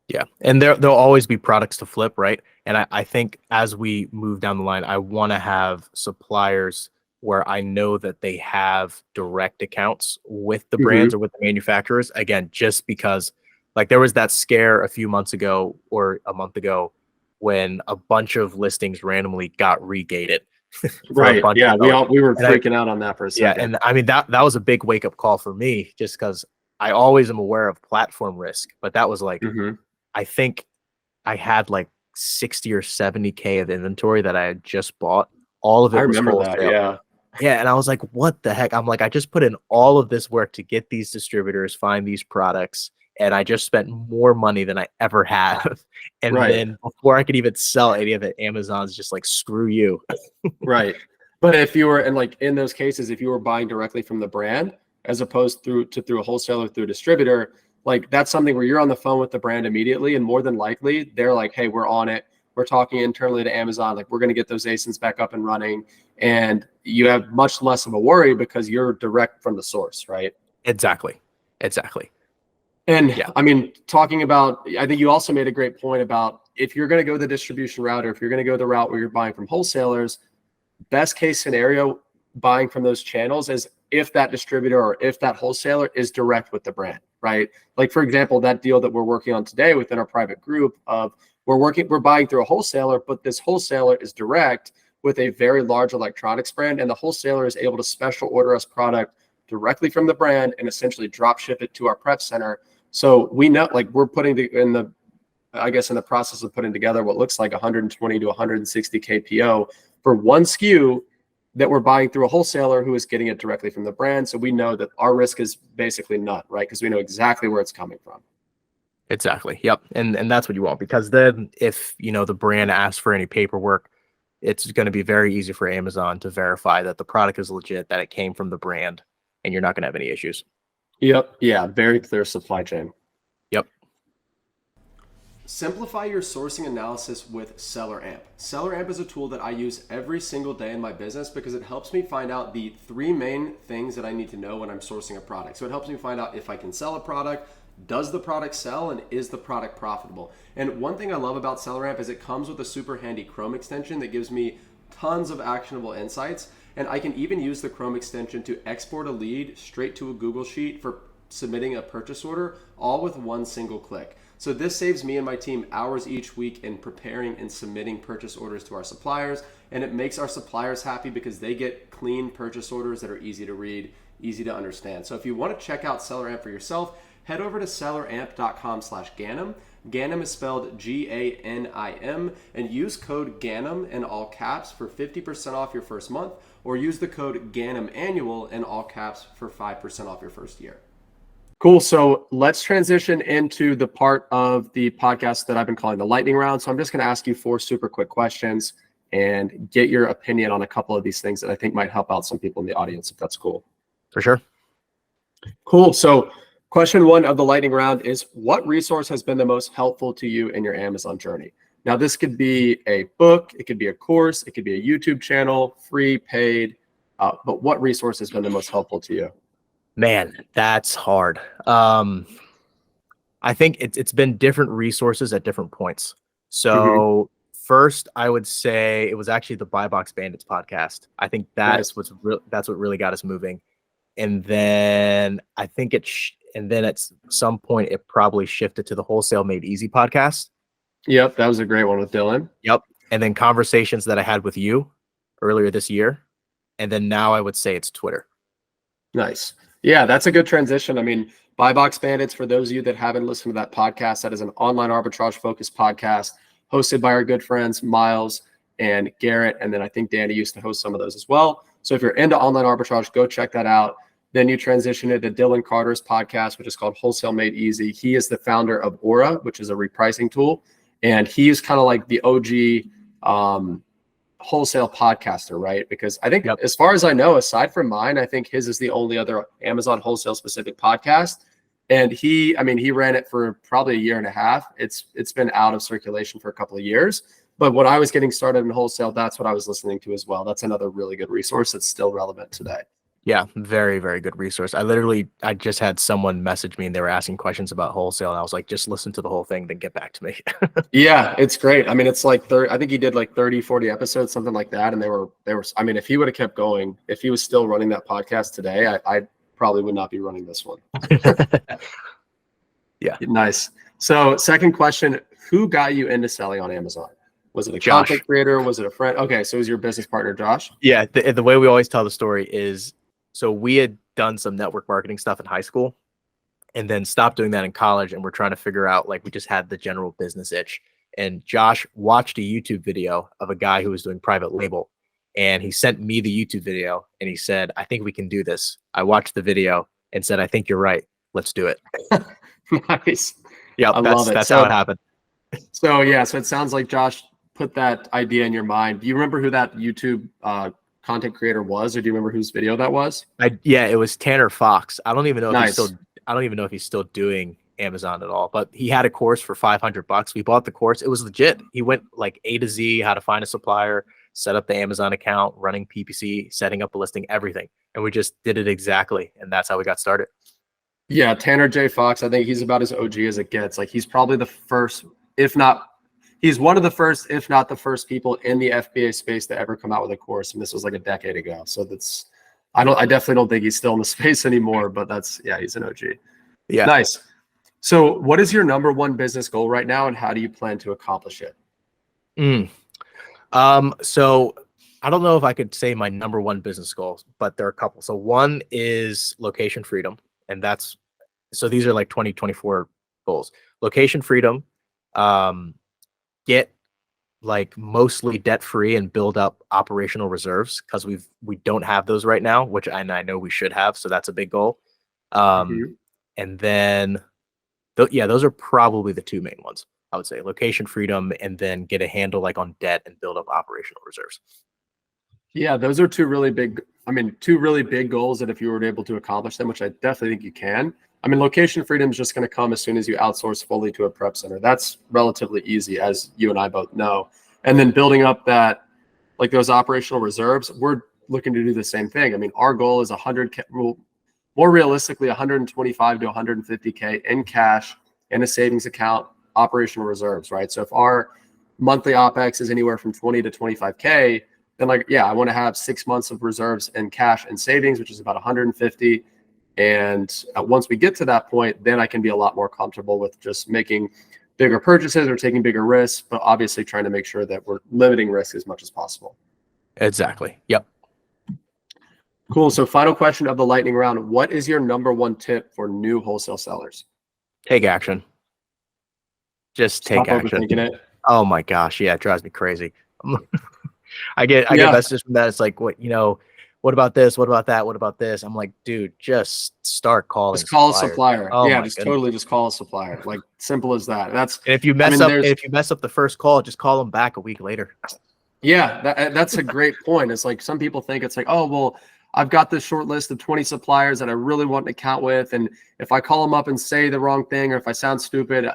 Yeah. And there'll always be products to flip, right? And I think as we move down the line, I want to have suppliers where I know that they have direct accounts with the brands or with the manufacturers. Again, just because like there was that scare a few months ago or a month ago when a bunch of listings randomly got regated. Right. Yeah. We were and freaking out on that for a second. Yeah. And I mean, that was a big wake up call for me just because I always am aware of platform risk, but that was like, I think I had like 60 or 70K of inventory that I had just bought. All of it was wholesale. That, yeah. Yeah. And I was like, what the heck? I'm like, I just put in all of this work to get these distributors, find these products, and I just spent more money than I ever have. And then before I could even sell any of it, Amazon's just like, screw you. Right. But if you were, and like in those cases, if you were buying directly from the brand, as opposed through a wholesaler, through a distributor, like that's something where you're on the phone with the brand immediately, and more than likely they're like, hey, we're on it, we're talking internally to Amazon, like we're going to get those ASINs back up and running, and you have much less of a worry because you're direct from the source, right? Exactly. And yeah, I mean, talking about, I think you also made a great point about if you're going to go the distribution route, or if you're going to go the route where you're buying from wholesalers, best case scenario buying from those channels is if that distributor or if that wholesaler is direct with the brand, right? Like for example, that deal that we're working on today within our private group of we're buying through a wholesaler, but this wholesaler is direct with a very large electronics brand, and the wholesaler is able to special order us product directly from the brand and essentially drop ship it to our prep center. So we know, like we're putting in the I guess, in the process of putting together what looks like 120 to 160 KPO for one SKU that we're buying through a wholesaler who is getting it directly from the brand. So we know that our risk is basically none, right? Because we know exactly where it's coming from. Exactly. Yep. And that's what you want, because then if, the brand asks for any paperwork, it's going to be very easy for Amazon to verify that the product is legit, that it came from the brand, and you're not going to have any issues. Yep. Yeah. Very clear supply chain. Yep. Simplify your sourcing analysis with SellerAmp. SellerAmp is a tool that I use every single day in my business because it helps me find out the three main things that I need to know when I'm sourcing a product. So it helps me find out if I can sell a product, does the product sell, and is the product profitable? And one thing I love about SellerAmp is it comes with a super handy Chrome extension that gives me tons of actionable insights. And I can even use the Chrome extension to export a lead straight to a Google Sheet for submitting a purchase order, all with one single click. So this saves me and my team hours each week in preparing and submitting purchase orders to our suppliers. And it makes our suppliers happy because they get clean purchase orders that are easy to read, easy to understand. So if you want to check out SellerAmp for yourself, head over to selleramp.com/Ganem. Ganem is spelled Ganim, and use code Ganem in all caps for 50% off your first month, or use the code Ganem Annual in all caps for 5% off your first year. Cool. So let's transition into the part of the podcast that I've been calling the lightning round. So I'm just going to ask you 4 super quick questions and get your opinion on a couple of these things that I think might help out some people in the audience, if that's cool. For sure. Cool. So question 1 of the lightning round is, what resource has been the most helpful to you in your Amazon journey? Now, this could be a book, it could be a course, it could be a YouTube channel, free, paid, but what resource has been the most helpful to you? Man, that's hard. I think it's been different resources at different points. So first, I would say it was actually the Buy Box Bandits podcast. I think that's that's what really got us moving. And then I think and then at some point it probably shifted to the Wholesale Made Easy podcast. Yep, that was a great one with Dylan. Yep. And then conversations that I had with you earlier this year. And then now I would say it's Twitter. Nice. Yeah, that's a good transition. I mean, Buy Box Bandits, for those of you that haven't listened to that podcast, that is an online arbitrage focused podcast hosted by our good friends Miles and Garrett. And then I think Danny used to host some of those as well. So if you're into online arbitrage, go check that out. Then you transition into Dylan Carter's podcast, which is called Wholesale Made Easy. He is the founder of Aura, which is a repricing tool. And he's kind of like the OG wholesale podcaster, right? Because I think as far as I know, aside from mine, I think his is the only other Amazon wholesale specific podcast. And he ran it for probably a year and a half. It's been out of circulation for a couple of years. But when I was getting started in wholesale, that's what I was listening to as well. That's another really good resource that's still relevant today. Yeah, very, very good resource. I just had someone message me and they were asking questions about wholesale. And I was like, just listen to the whole thing, then get back to me. Yeah, it's great. I mean, it's like I think he did like 30, 40 episodes, something like that. And they were, I mean, if he would have kept going, if he was still running that podcast today, I probably would not be running this one. Yeah. Nice. So second question, who got you into selling on Amazon? Was it a Josh. content creator? Was it a friend? Okay. So it was your business partner, Josh? Yeah. The way we always tell the story is, so we had done some network marketing stuff in high school and then stopped doing that in college. And we're trying to figure out, like, we just had the general business itch. And Josh watched a YouTube video of a guy who was doing private label. And he sent me the YouTube video and he said, I think we can do this. I watched the video and said, I think you're right. Let's do it. Nice. Yeah. That's how it happened. So it sounds like Josh put that idea in your mind. Do you remember who that YouTube content creator was, or do you remember whose video that was? It was Tanner Fox. I don't even know Nice. if he's still doing Amazon at all, but he had a course for $500. We bought the course. It was legit. He went like A to Z, how to find a supplier, set up the Amazon account, running PPC, setting up a listing, everything. And we just did it exactly. And that's how we got started. Yeah. Tanner J. Fox. I think he's about as OG as it gets. Like, he's probably the first, he's one of the first, if not the first people in the FBA space to ever come out with a course. And this was like a decade ago. So I definitely don't think he's still in the space anymore, but he's an OG. Yeah. Nice. So what is your number one business goal right now, and how do you plan to accomplish it? So I don't know if I could say my number one business goal, but there are a couple. So one is location freedom. And so these are like 2024 goals. Location freedom, get like mostly debt free and build up operational reserves, because we don't have those right now, which I know we should have. So that's a big goal. Mhm. And then those are probably the two main ones, I would say: location freedom, and then get a handle like on debt and build up operational reserves. Yeah, those are two really big goals that if you were able to accomplish them, which I definitely think you can. I mean, location freedom is just going to come as soon as you outsource fully to a prep center. That's relatively easy, as you and I both know. And then building up that, like those operational reserves, we're looking to do the same thing. I mean, our goal is 100K, well, more realistically, 125 to 150K in cash in a savings account, operational reserves, right? So if our monthly OpEx is anywhere from 20 to 25K, then like, yeah, I want to have 6 months of reserves and cash and savings, which is about 150. And once we get to that point, then I can be a lot more comfortable with just making bigger purchases or taking bigger risks, but obviously trying to make sure that we're limiting risk as much as possible. Exactly. Yep. Cool. So final question of the lightning round. What is your number one tip for new wholesale sellers? Take action. Just take Stop action. overthinking it. Oh my gosh. Yeah. It drives me crazy. I get messages from that. It's like, what about this? What about that? What about this? I'm like, dude, just start calling. Just call suppliers. a supplier. Oh yeah, my just goodness. totally just call a supplier. Like, simple as that. That's And if you mess up the first call, just call them back a week later. Yeah, that's a great point. It's like some people think it's like, oh, well, I've got this short list of 20 suppliers that I really want an account with. And if I call them up and say the wrong thing, or if I sound stupid,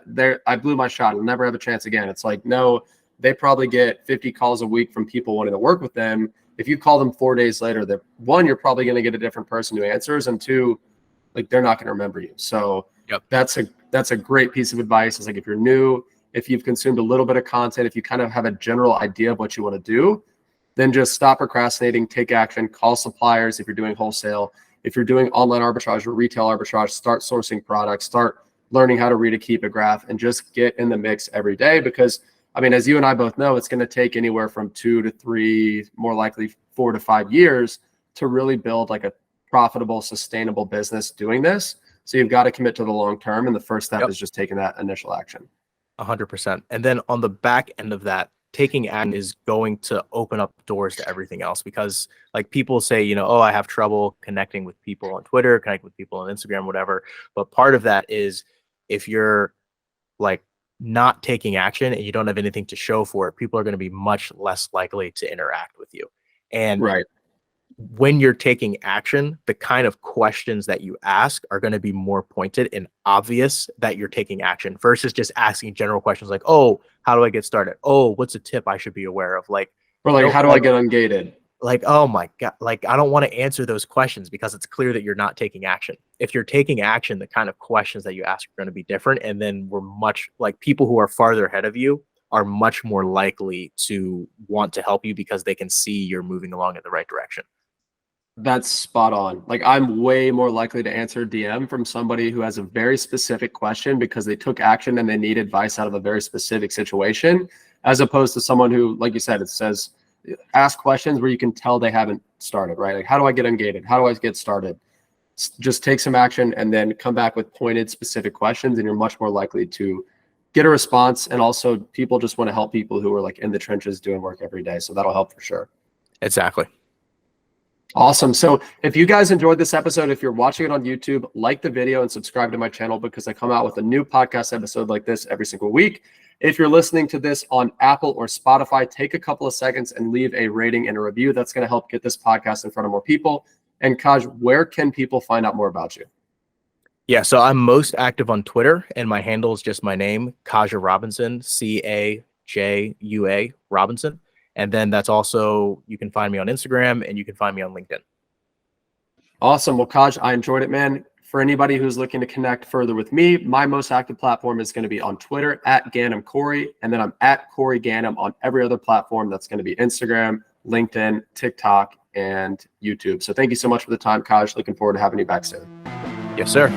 I blew my shot. I'll never have a chance again. It's like, no, they probably get 50 calls a week from people wanting to work with them. If you call them 4 days later, that one, you're probably going to get a different person who answers, and two, like they're not going to remember you. So that's a great piece of advice. It's like, if you're new, if you've consumed a little bit of content, if you kind of have a general idea of what you want to do, then just stop procrastinating, take action, call suppliers. If you're doing wholesale, if you're doing online arbitrage or retail arbitrage, start sourcing products, start learning how to read a keep a graph, and just get in the mix every day. Because I mean, as you and I both know, it's going to take anywhere from 2 to 3, more likely 4 to 5 years to really build like a profitable, sustainable business doing this. So you've got to commit to the long term. And the first step is just taking that initial action. 100%. And then on the back end of that, taking action is going to open up doors to everything else, because like people say, oh, I have trouble connecting with people on Twitter, connecting with people on Instagram, whatever. But part of that is, if you're like not taking action and you don't have anything to show for it, people are going to be much less likely to interact with you. And when you're taking action, the kind of questions that you ask are going to be more pointed and obvious that you're taking action, versus just asking general questions like, oh, how do I get started? Oh, what's a tip I should be aware of? Like, or like, how do I get ungated? Like, oh my God, like, I don't want to answer those questions, because it's clear that you're not taking action. If you're taking action, the kind of questions that you ask are going to be different. And then people who are farther ahead of you are much more likely to want to help you, because they can see you're moving along in the right direction. That's spot on. Like, I'm way more likely to answer a DM from somebody who has a very specific question because they took action and they need advice out of a very specific situation, as opposed to someone who, like you said, it says, ask questions where you can tell they haven't started, right? Like, how do I get ungated? How do I get started? Just take some action and then come back with pointed, specific questions, and you're much more likely to get a response. And also, people just want to help people who are like in the trenches doing work every day. So that'll help for sure. Exactly. Awesome. So if you guys enjoyed this episode, if you're watching it on YouTube, like the video and subscribe to my channel, because I come out with a new podcast episode like this every single week. If you're listening to this on Apple or Spotify, take a couple of seconds and leave a rating and a review. That's going to help get this podcast in front of more people. And Kaj, where can people find out more about you? Yeah, so I'm most active on Twitter, and my handle is just my name, Cajua Robinson, Cajua Robinson. And then that's also, you can find me on Instagram, and you can find me on LinkedIn. Awesome. Well, Kaj, I enjoyed it, man. For anybody who's looking to connect further with me, my most active platform is going to be on Twitter at Ganem Corey. And then I'm at Corey Ganem on every other platform. That's going to be Instagram, LinkedIn, TikTok, and YouTube. So thank you so much for the time, Kaj. Looking forward to having you back soon. Yes, sir.